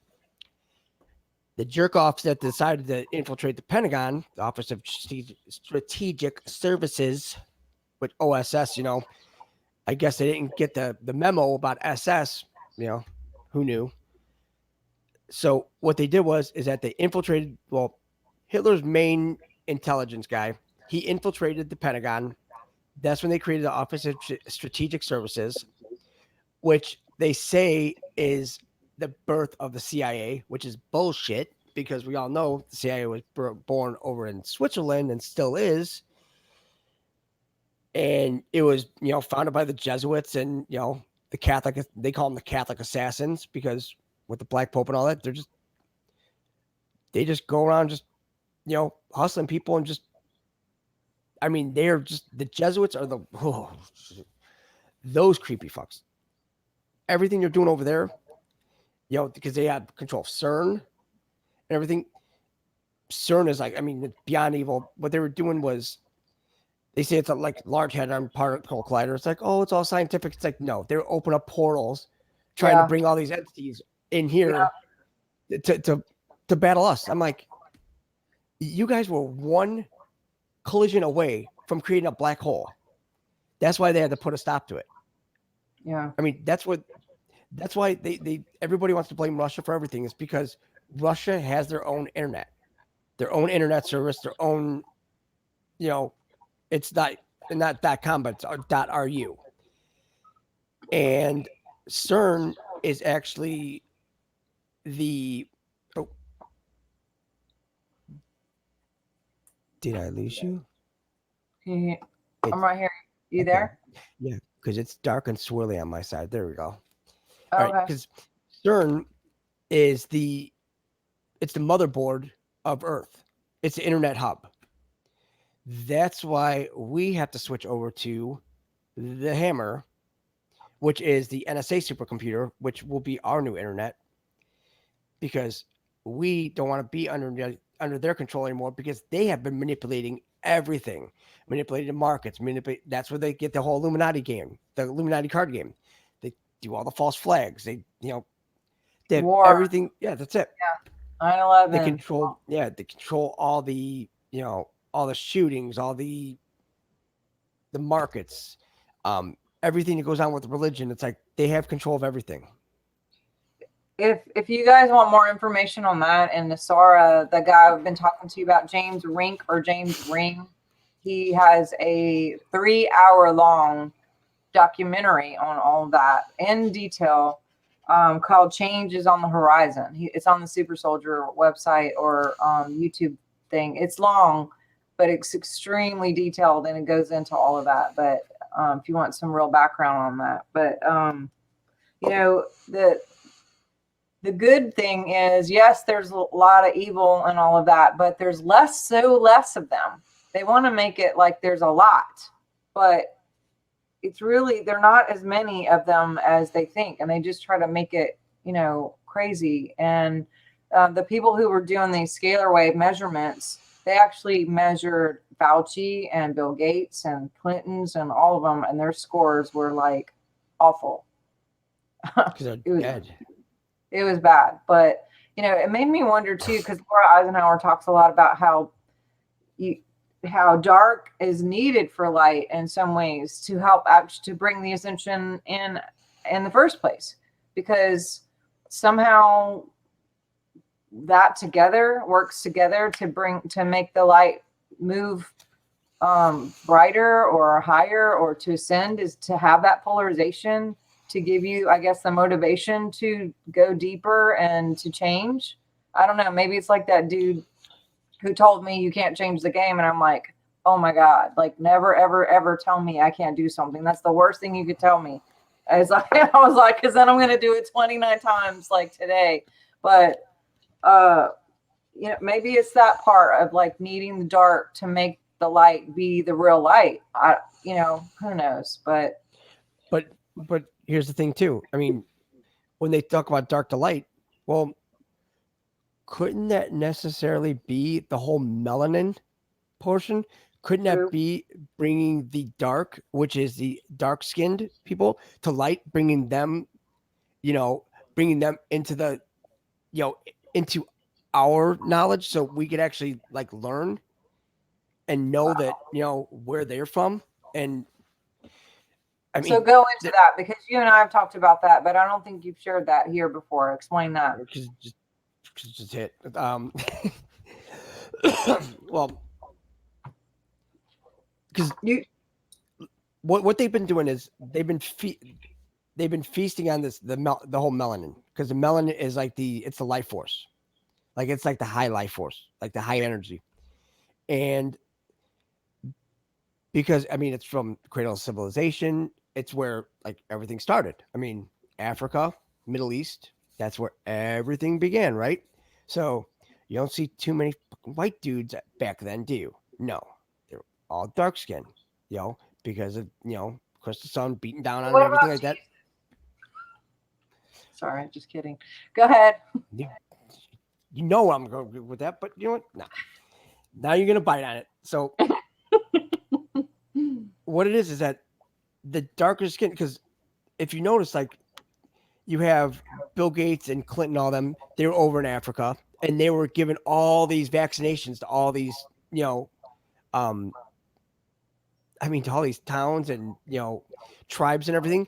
the jerk-offs that decided to infiltrate the Pentagon, the Office of Strategic Services, with OSS, I guess they didn't get the memo about SS, who knew? So what they did is that they infiltrated, Hitler's main intelligence guy, he infiltrated the Pentagon. That's when they created the Office of Strategic Services, which they say is the birth of the CIA, which is bullshit, because we all know the CIA was born over in Switzerland and still is. And it was, founded by the Jesuits and, the Catholic, they call them the Catholic assassins, because with the Black Pope and all that, they just go around just, hustling people and just, I mean, they're just, the Jesuits are those creepy fucks. Everything they're doing over there, because they have control of CERN and everything. CERN is like, I mean, it's beyond evil. What they were doing was, they say it's a like Large Hadron Particle Collider. It's like, oh, it's all scientific. It's like, no, they're opening up portals, trying to bring all these entities in here to battle us. I'm like, you guys were one collision away from creating a black hole. That's why they had to put a stop to it. Yeah. I mean, that's why they everybody wants to blame Russia for everything, is because Russia has their own internet service, their own it's not .com, but it's .ru. And CERN is actually the. Oh, did I lose you? I'm right here. You okay. there? Yeah, because it's dark and swirly on my side. There we go. Oh, All right, okay. because CERN is it's the motherboard of Earth. It's the internet hub. That's why we have to switch over to the Hammer, which is the NSA supercomputer, which will be our new internet, because we don't want to be under their control anymore, because they have been manipulating everything, manipulating the markets, that's where they get the whole Illuminati game, the Illuminati card game. They do all the false flags. They have War. everything. Yeah, that's it. 9/11. They control all the all the shootings, all the markets, everything that goes on with religion. It's like they have control of everything. If you guys want more information on that, and Nasara, the guy I've been talking to you about, James Ring, he has a 3-hour long documentary on all of that in detail, called Change is on the Horizon. It's on the Super Soldier website or YouTube thing. It's long, but it's extremely detailed, and it goes into all of that. But if you want some real background on that, but the good thing is, yes, there's a lot of evil and all of that, but there's less of them. They want to make it like there's a lot, but it's really, they're not as many of them as they think. And they just try to make it, crazy. And the people who were doing these scalar wave measurements, they actually measured Fauci and Bill Gates and Clinton's and all of them, and their scores were like awful. Because they're dead. It was bad, but it made me wonder too, because Laura Eisenhower talks a lot about how dark is needed for light in some ways to help to bring the ascension in the first place, because somehow that works together to make the light move brighter or higher, or to ascend, is to have that polarization, to give you, I guess, the motivation to go deeper and to change. I don't know. Maybe it's like that dude who told me you can't change the game. And I'm like, oh my God, like never, ever, ever tell me I can't do something. That's the worst thing you could tell me. I was like, cause then I'm going to do it 29 times like today. But, maybe it's that part of like needing the dark to make the light be the real light. Who knows, but here's the thing too. I mean, when they talk about dark to light, well, couldn't that necessarily be the whole melanin portion? Couldn't that be bringing the dark, which is the dark skinned people, to light, bringing them into the, into our knowledge, so we could actually like learn and know that, where they're from. And I mean, so go into that, because you and I have talked about that, but I don't think you've shared that here before. Explain that. Just hit. Well, because what they've been doing is they've been feasting on this the whole melanin, because the melanin is like it's the life force, like it's like the high life force, like the high energy, and because I mean it's from cradle of civilization. It's where like everything started. I mean, Africa, Middle East, that's where everything began, right? So you don't see too many white dudes back then, do you? No, they're all dark skinned, because of of course the sun beating down on them and everything like that. Sorry, just kidding. Go ahead. You know I'm going with that, but you know what? No. Now you're gonna bite on it. So what it is that the darker skin, because if you notice, like you have Bill Gates and Clinton, all them, they were over in Africa, and they were given all these vaccinations to all these, to all these towns and tribes and everything,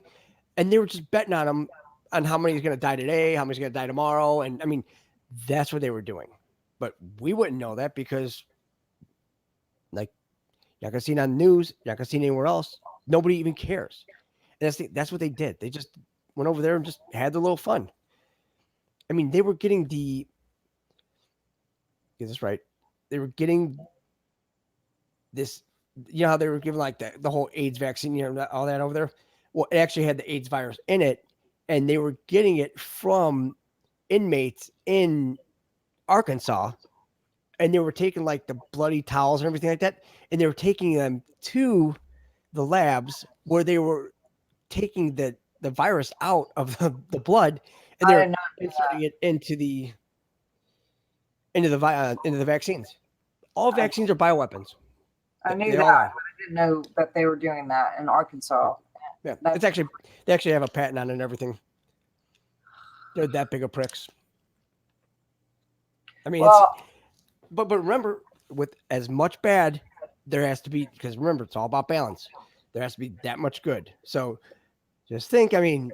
and they were just betting on them, on how many is going to die today, how many is going to die tomorrow, and I mean that's what they were doing, but we wouldn't know that because, like, You're not gonna see it on the news. You're not gonna see it anywhere else. Nobody even cares. And that's what they did. They just went over there and just had their little fun. I mean, they were getting get this right. They were getting this. You know how they were giving like the whole AIDS vaccine, all that over there. Well, it actually had the AIDS virus in it, and they were getting it from inmates in Arkansas, and they were taking like the bloody towels and everything like that, and they were taking them to the labs where they were taking the virus out of the blood, and I they're did not do inserting that. it into the vaccines. All vaccines are bioweapons. I knew They that, all but are. I didn't know that they were doing that in Yeah. Arkansas. Yeah, That's it's actually they actually have a patent on it and everything. They're that big of pricks. I mean, well, but remember, with as much bad, there has to be, because remember, it's all about balance. There has to be that much good. So just think, I mean,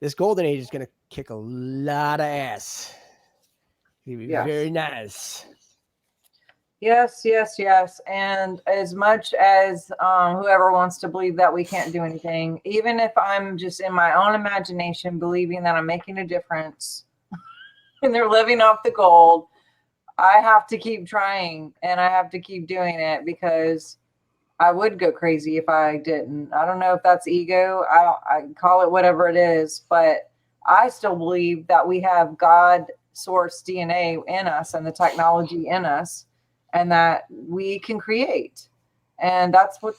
this golden age is going to kick a lot of ass. It'll be yes. very nice. Yes, yes, yes. And as much as whoever wants to believe that we can't do anything, even if I'm just in my own imagination believing that I'm making a difference and they're living off the gold, I have to keep trying and I have to keep doing it because I would go crazy if I didn't. I don't know if that's ego. I call it whatever it is, but I still believe that we have God source DNA in us and the technology in us, and that we can create. And that's what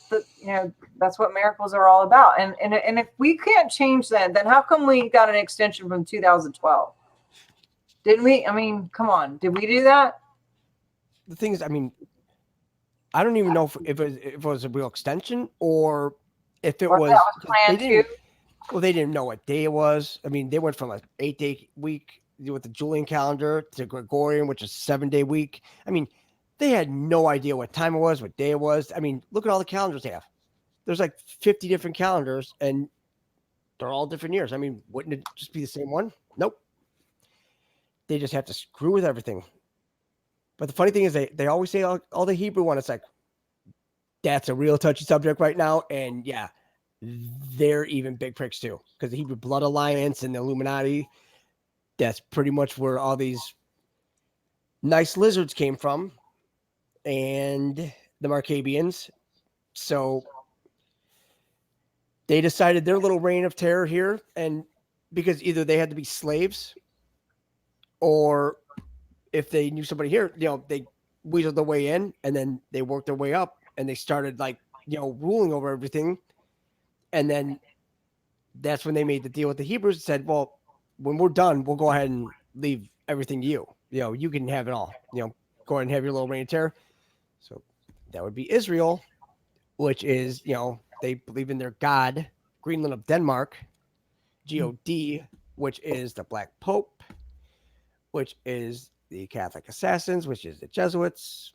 that's what miracles are all about. And if we can't change that, then how come we got an extension from 2012? Didn't we? I mean, come on, did we do that? The thing is, I mean, I don't even know if it was a real extension or if it Or if that was, was because they planned too? didn't. Well, they didn't know what day it was. I mean, they went from an 8-day week with the Julian calendar to Gregorian, which is 7-day week. I mean, they had no idea what time it was, what day it was. I mean, look at all the calendars they have. There's like 50 different calendars, and they're all different years. I mean, wouldn't it just be the same one? Nope. They just have to screw with everything. But the funny thing is, they always say all the Hebrew one. It's like, that's a real touchy subject right now. And yeah, they're even big pricks too, because the Hebrew Blood Alliance and the Illuminati, that's pretty much where all these nice lizards came from, and the Markabians. So they decided their little reign of terror here, and because either they had to be slaves, or if they knew somebody here, they weaseled their way in, and then they worked their way up, and they started ruling over everything. And then that's when they made the deal with the Hebrews and said, well, when we're done, we'll go ahead and leave everything to you. You can have it all. Go ahead and have your little reign of terror. So that would be Israel, which is, they believe in their God, Greenland of Denmark, God, which is the Black Pope, which is the Catholic Assassins, which is the Jesuits.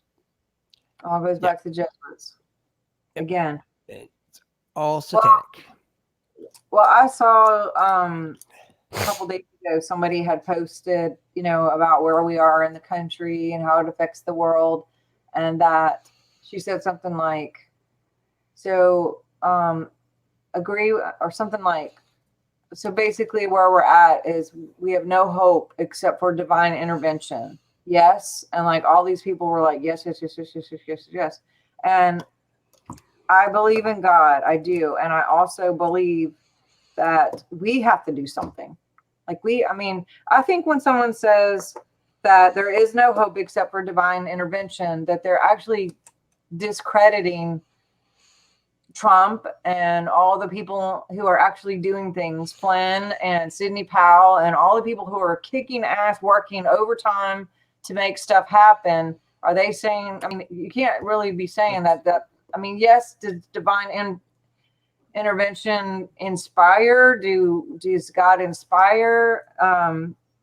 All goes back to Jesuits again. It's all satanic. Well, I saw a couple days ago somebody had posted, about where we are in the country and how it affects the world, and that she said something like, so agree or something like, so basically where we're at is we have no hope except for divine intervention. Yes. And all these people were like, yes, yes, yes, yes, yes, yes, yes, yes. And I believe in God. I do. And I also believe that we have to do something. I think when someone says that there is no hope except for divine intervention, that they're actually discrediting Trump and all the people who are actually doing things, Flynn and Sidney Powell, and all the people who are kicking ass, working overtime to make stuff happen. Are they saying, you can't really be saying that, yes, does divine intervention inspire? Does God inspire?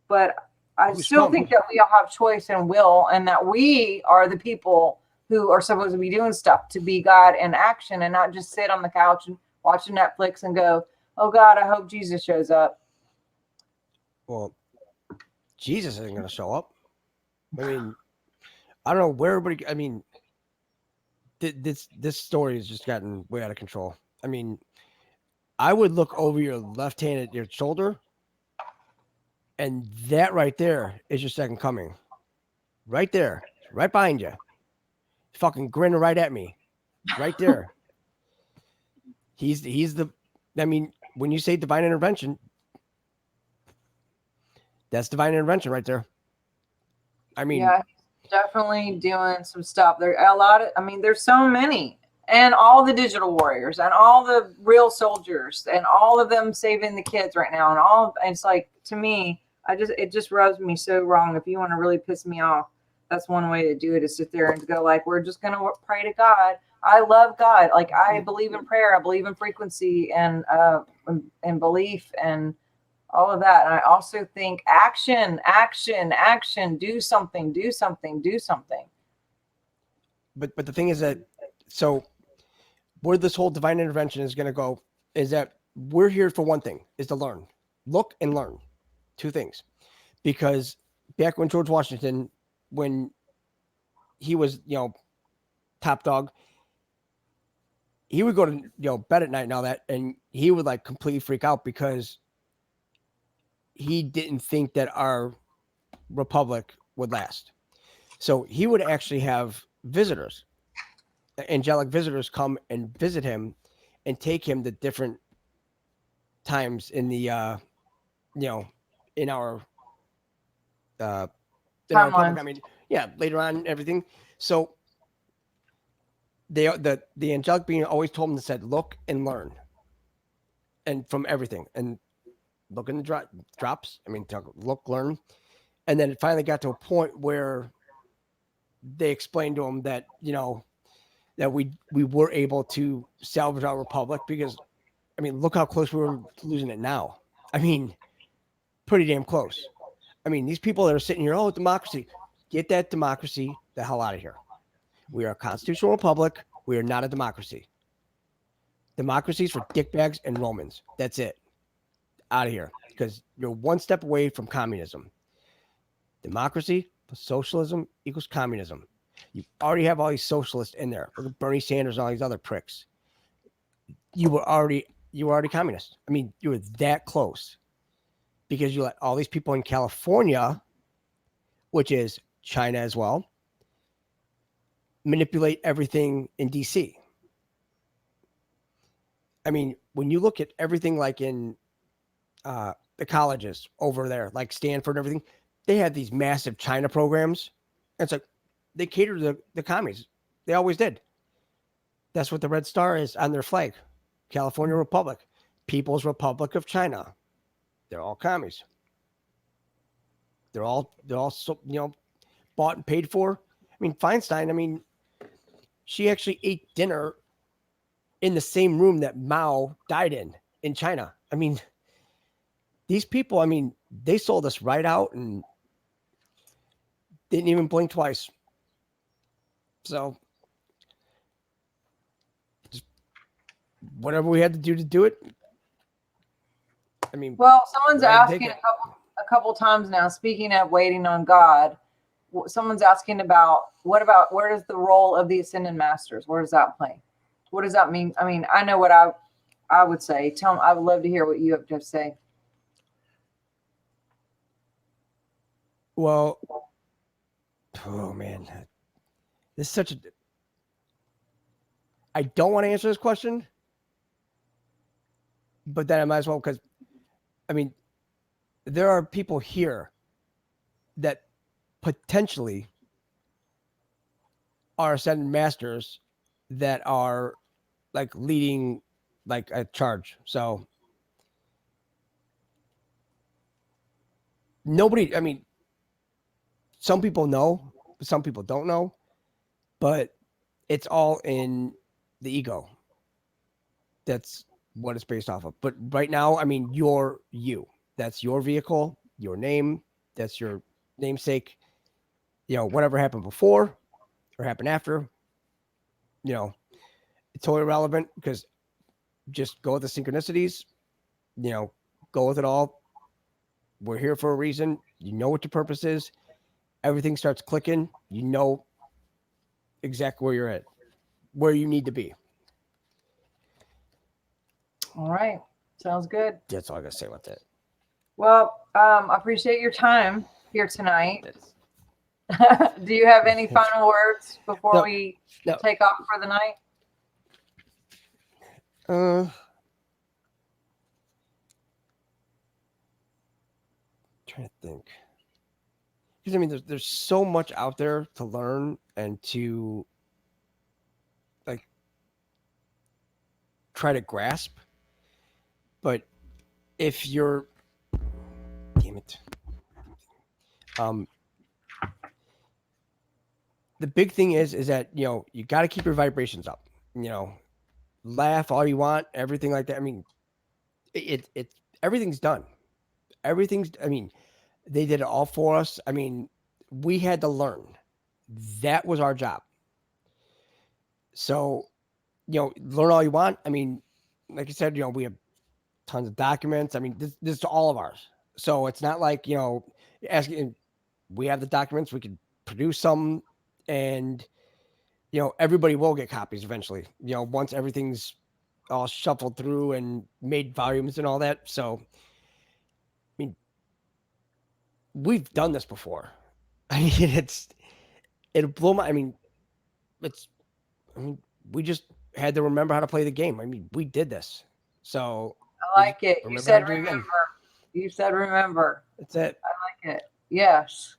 But I still think that we all have choice and will, and that we are the people who are supposed to be doing stuff to be God in action, and not just sit on the couch and watching Netflix and go, oh God, I hope Jesus shows up. Well, Jesus isn't going to show up. I don't know where everybody, this story has just gotten way out of control. I mean, I would look over your left hand at your shoulder, and that right there is your second coming. Right there, right behind you. Fucking grinning right at me. Right there. He's the I mean, when you say divine intervention, that's divine intervention right there. I mean, yeah, definitely doing some stuff. There a lot of, I mean, there's so many, and all the digital warriors, and all the real soldiers, and all of them saving the kids right now, and it's like, to me, it just rubs me so wrong. If you want to really piss me off, that's one way to do it, is sit there and go like, we're just gonna pray to God. I love God. Like, I believe in prayer. I believe in frequency and belief and all of that. And I also think action, do something, do something, do something. But the thing is that, so where this whole divine intervention is going to go is that we're here for one thing, is to learn, look and learn. Two things. Because back when George Washington, when he was, top dog, he would go to, bed at night and all that, and he would like completely freak out because he didn't think that our republic would last. So he would actually have visitors, angelic visitors, come and visit him and take him to different times in the, in our republic. I mean, yeah, later on, everything. So the angelic being always told him, said, look and learn, and from everything, and look in the drops. I mean, look, learn, and then it finally got to a point where they explained to him that that we were able to salvage our republic, because I mean, look how close we were to losing it now. I mean, pretty damn close. I mean, these people that are sitting here, oh, democracy, get that democracy the hell out of here. We are a constitutional republic. We are not a democracy. Democracies for dickbags and Romans. That's it. Out of here. Because you're one step away from communism. Democracy plus socialism equals communism. You already have all these socialists in there. Look at Bernie Sanders and all these other pricks. You were already communist. I mean, you were that close. Because you let all these people in California, which is China as well, manipulate everything in DC. I mean, when you look at everything like in the colleges over there, like Stanford and everything, they have these massive China programs. And it's like they cater to the commies. They always did. That's what the red star is on their flag. California Republic, People's Republic of China. They're all commies. They're all bought and paid for. I mean, Feinstein, I mean, she actually ate dinner in the same room that Mao died in China. I mean, these people, I mean, they sold us right out and didn't even blink twice. So, just whatever we had to do it. I mean, well, someone's asking a couple times now, speaking of waiting on God, someone's asking about where does the role of the Ascended Masters, where does that play? What does that mean? I mean, I know what I would say. I would love to hear what you have to say. Well, oh man, this is such a. I don't want to answer this question, but then I might as well, because, I mean, there are people here that potentially are Ascended Masters that are like leading like a charge. So nobody, I mean, some people know, some people don't know, but it's all in the ego. That's what it's based off of. But right now, I mean, you're you. That's your vehicle, your name. That's your namesake. Whatever happened before or happened after, it's totally irrelevant, because just go with the synchronicities, go with it all. We're here for a reason. You know what your purpose is. Everything starts clicking. You know exactly where you're at. where you need to be. All right. Sounds good. That's all I got to say about that. Well, I appreciate your time here tonight. Do you have any final words before we take off for the night? Trying to think. Because I mean, there's so much out there to learn and to like try to grasp. But if you're, damn it, the big thing is that you got to keep your vibrations up. Laugh all you want, everything like that. I mean, it everything's done. I mean, they did it all for us. I mean, we had to learn. That was our job. So, learn all you want. I mean, like I said, we have tons of documents. I mean, this is all of ours. So it's not like, asking, we have the documents, we could produce some, and, everybody will get copies eventually, once everything's all shuffled through and made volumes and all that. So, I mean, we've done this before. I mean, it'll blow my, I mean, we just had to remember how to play the game. I mean, we did this. So I like it. You said remember. You said remember. That's it. I like it. Yes.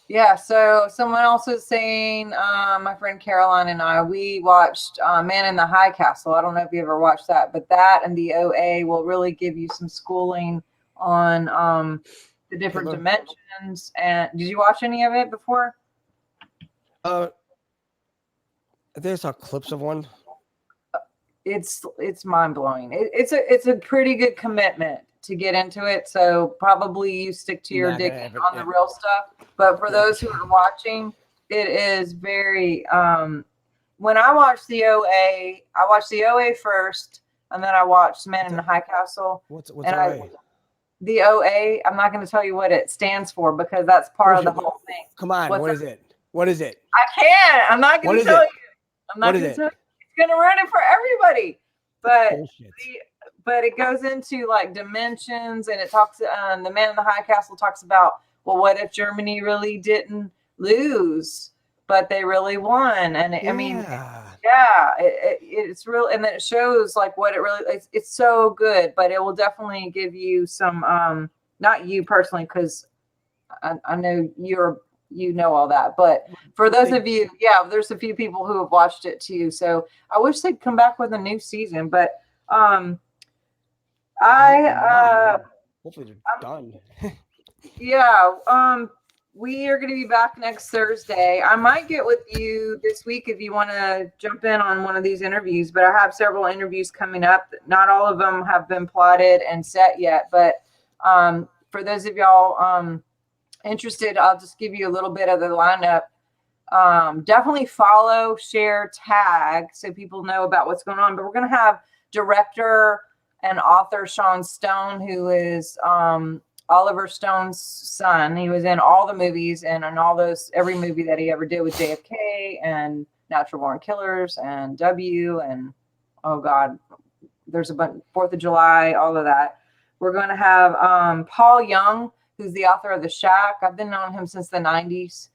Yeah. So someone else was saying, my friend Caroline and I, we watched Man in the High Castle. I don't know if you ever watched that, but that and the OA will really give you some schooling on the different dimensions. And did you watch any of it before? I think I saw clips of one. It's mind blowing. It's a pretty good commitment to get into it. So probably you stick to your dick on the real stuff. But for those who are watching, it is very. When I watched the OA, I watched the OA first, and then I watched Man in the High Castle. What's OA? The OA. I'm not going to tell you what it stands for because that's part of the whole thing. Come on, what is it? What is it? I can't. I'm not going to tell you. I'm not going to tell you. It's going to ruin it for everybody. But it goes into like dimensions, and it talks. The Man in the High Castle talks about, well, what if Germany really didn't lose, but they really won? And I mean, it's real, and it shows like what it really. It's so good, but it will definitely give you some. Not you personally, because I know you know all that, but for those of you, there's a few people who have watched it too. So I wish they'd come back with a new season, but hopefully they're done. We are going to be back next Thursday. I might get with you this week if you want to jump in on one of these interviews, but I have several interviews coming up. Not all of them have been plotted and set yet, but for those of y'all interested, I'll just give you a little bit of the lineup. Definitely follow, share, tag so people know about what's going on. But we're going to have director and author Sean Stone, who is Oliver Stone's son. He was in all the movies and in every movie that he ever did with JFK and Natural Born Killers and W and oh God, there's a bunch, 4th of July, all of that. We're going to have Paul Young, who's the author of The Shack. I've been knowing him since the 90s.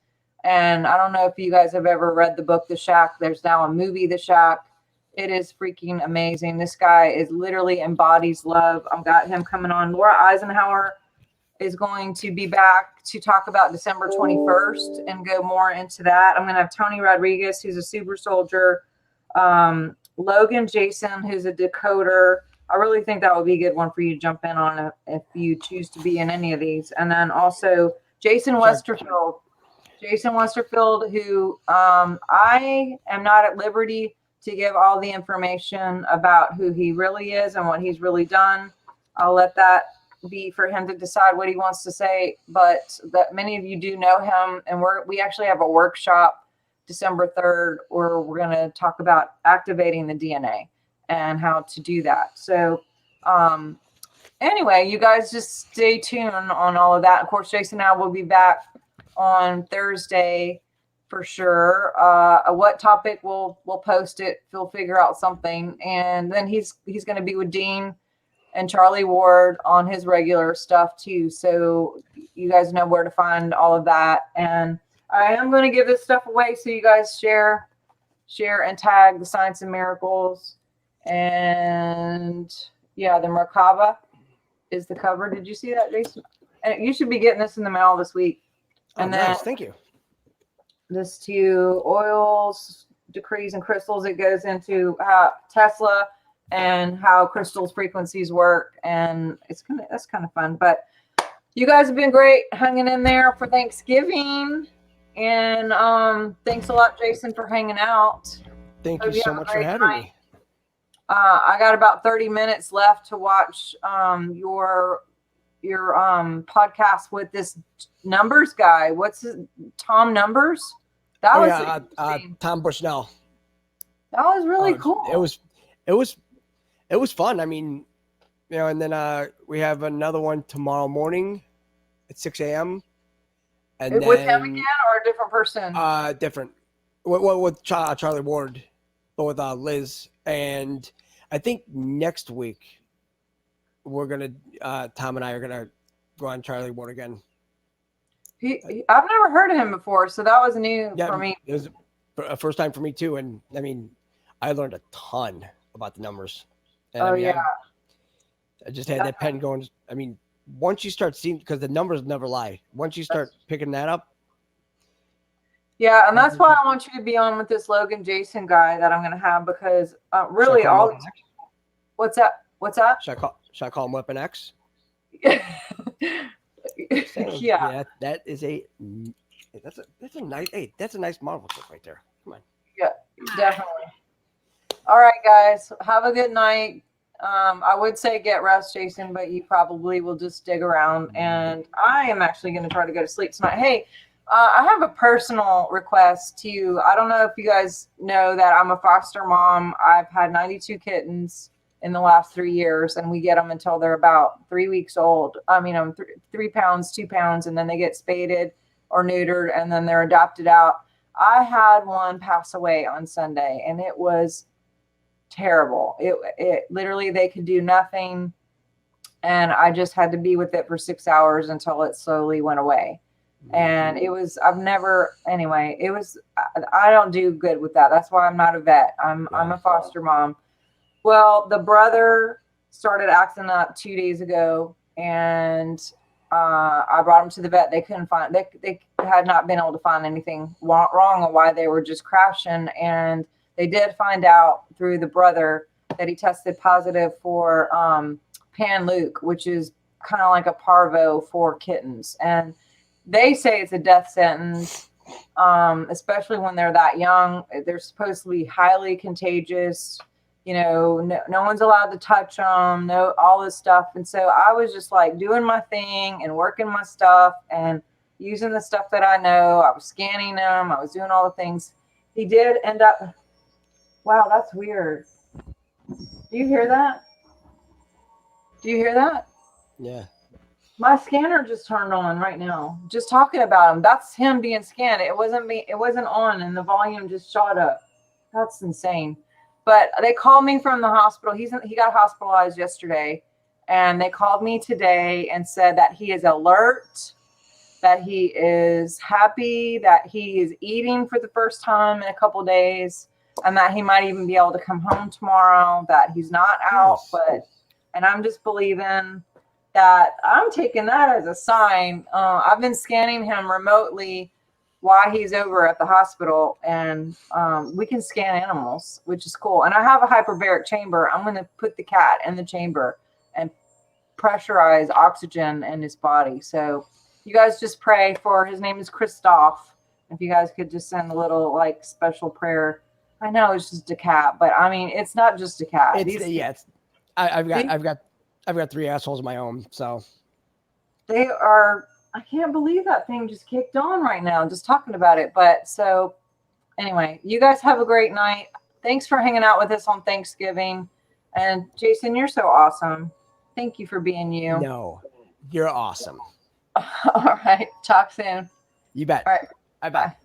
And I don't know if you guys have ever read the book, The Shack. There's now a movie, The Shack. It is freaking amazing. This guy is literally embodies love. I've got him coming on. Laura Eisenhower is going to be back to talk about December 21st and go more into that. I'm going to have Tony Rodriguez, who's a super soldier. Logan Jason, who's a decoder. I really think that would be a good one for you to jump in on if you choose to be in any of these. And then also Jason Westerfield. Jason Westerfield, who I am not at liberty to give all the information about who he really is and what he's really done. I'll let that be for him to decide what he wants to say. But that many of you do know him, and we actually have a workshop December 3rd where we're going to talk about activating the DNA and how to do that. So anyway, you guys just stay tuned on all of that. Of course, Jason and I will be back on Thursday for sure. What topic we'll post it. We'll figure out something, and then he's going to be with Dean and Charlie Ward on his regular stuff too. So you guys know where to find all of that. And I am going to give this stuff away so you guys share and tag the Science and Miracles. And yeah, the Merkaba is the cover. Did you see that, Jason? And you should be getting this in the mail this week. And then nice. Thank you. This to oils, decrees, and crystals. It goes into Tesla and how crystals frequencies work, and that's kind of fun. But you guys have been great hanging in there for Thanksgiving, and thanks a lot, Jason, for hanging out. Thank you so much for having me. I got about 30 minutes left to watch your podcast with this numbers guy. What's his Tom Numbers? That was Tom Bushnell. That was really cool. It was fun. I mean, and then we have another one tomorrow morning at 6 a.m. And with him again, or a different person? Different. With Charlie Ward, but with Liz. And I think next week we're gonna Tom and I are gonna go on Charlie Ward again. I've never heard of him before, so that was new for me. It was a first time for me too, and I mean, I learned a ton about the numbers. And I just had that pen going. I mean, once you start seeing, because the numbers never lie. Once you start picking that up. Yeah, and that's why I want you to be on with this Logan Jason guy that I'm going to have, because really all. What's that? Should I call him Weapon X? Yeah, that's a nice Marvel trick right there. Come on. Yeah, definitely. All right, guys, have a good night. I would say get rest, Jason, but you probably will just dig around. And I am actually going to try to go to sleep tonight. Hey, I have a personal request to you. I don't know if you guys know that I'm a foster mom. I've had 92 kittens in the last 3 years, and we get them until they're about 3 weeks old. I mean, 3 pounds, 2 pounds, and then they get spaded or neutered, and then they're adopted out. I had one pass away on Sunday, and it was terrible. It literally, they could do nothing, and I just had to be with it for 6 hours until it slowly went away. And it was, I don't do good with that. That's why I'm not a vet. I'm a foster mom. Well, the brother started acting up 2 days ago, and I brought him to the vet. They couldn't find, they had not been able to find anything wrong on why they were just crashing. And they did find out through the brother that he tested positive for Pan-Luke, which is kind of like a parvo for kittens. And they say it's a death sentence, especially when they're that young. They're supposed to be highly contagious. No one's allowed to touch them, all this stuff. And so I was just like doing my thing and working my stuff and using the stuff that I know. I was scanning them. I was doing all the things. He did end up. Wow, that's weird. Do you hear that? Yeah. My scanner just turned on right now. Just talking about him. That's him being scanned. It wasn't me. It wasn't on, and the volume just shot up. That's insane. But they called me from the hospital. He got hospitalized yesterday, and they called me today and said that he is alert, that he is happy, that he is eating for the first time in a couple of days, and that he might even be able to come home tomorrow, that he's not out. And I'm just believing that, I'm taking that as a sign. I've been scanning him remotely while he's over at the hospital, and we can scan animals, which is cool. And I have a hyperbaric chamber. I'm going to put the cat in the chamber and pressurize oxygen in his body. So you guys just pray for, his name is Christoph. If you guys could just send a little special prayer. I know it's just a cat, but I mean, it's not just a cat. I've got 3 assholes of my own, so they are. I can't believe that thing just kicked on right now, just talking about it. But so anyway, you guys have a great night. Thanks for hanging out with us on Thanksgiving. And Jason, you're so awesome. Thank you for being you. No, you're awesome. All right. Talk soon. You bet. All right. Bye-bye.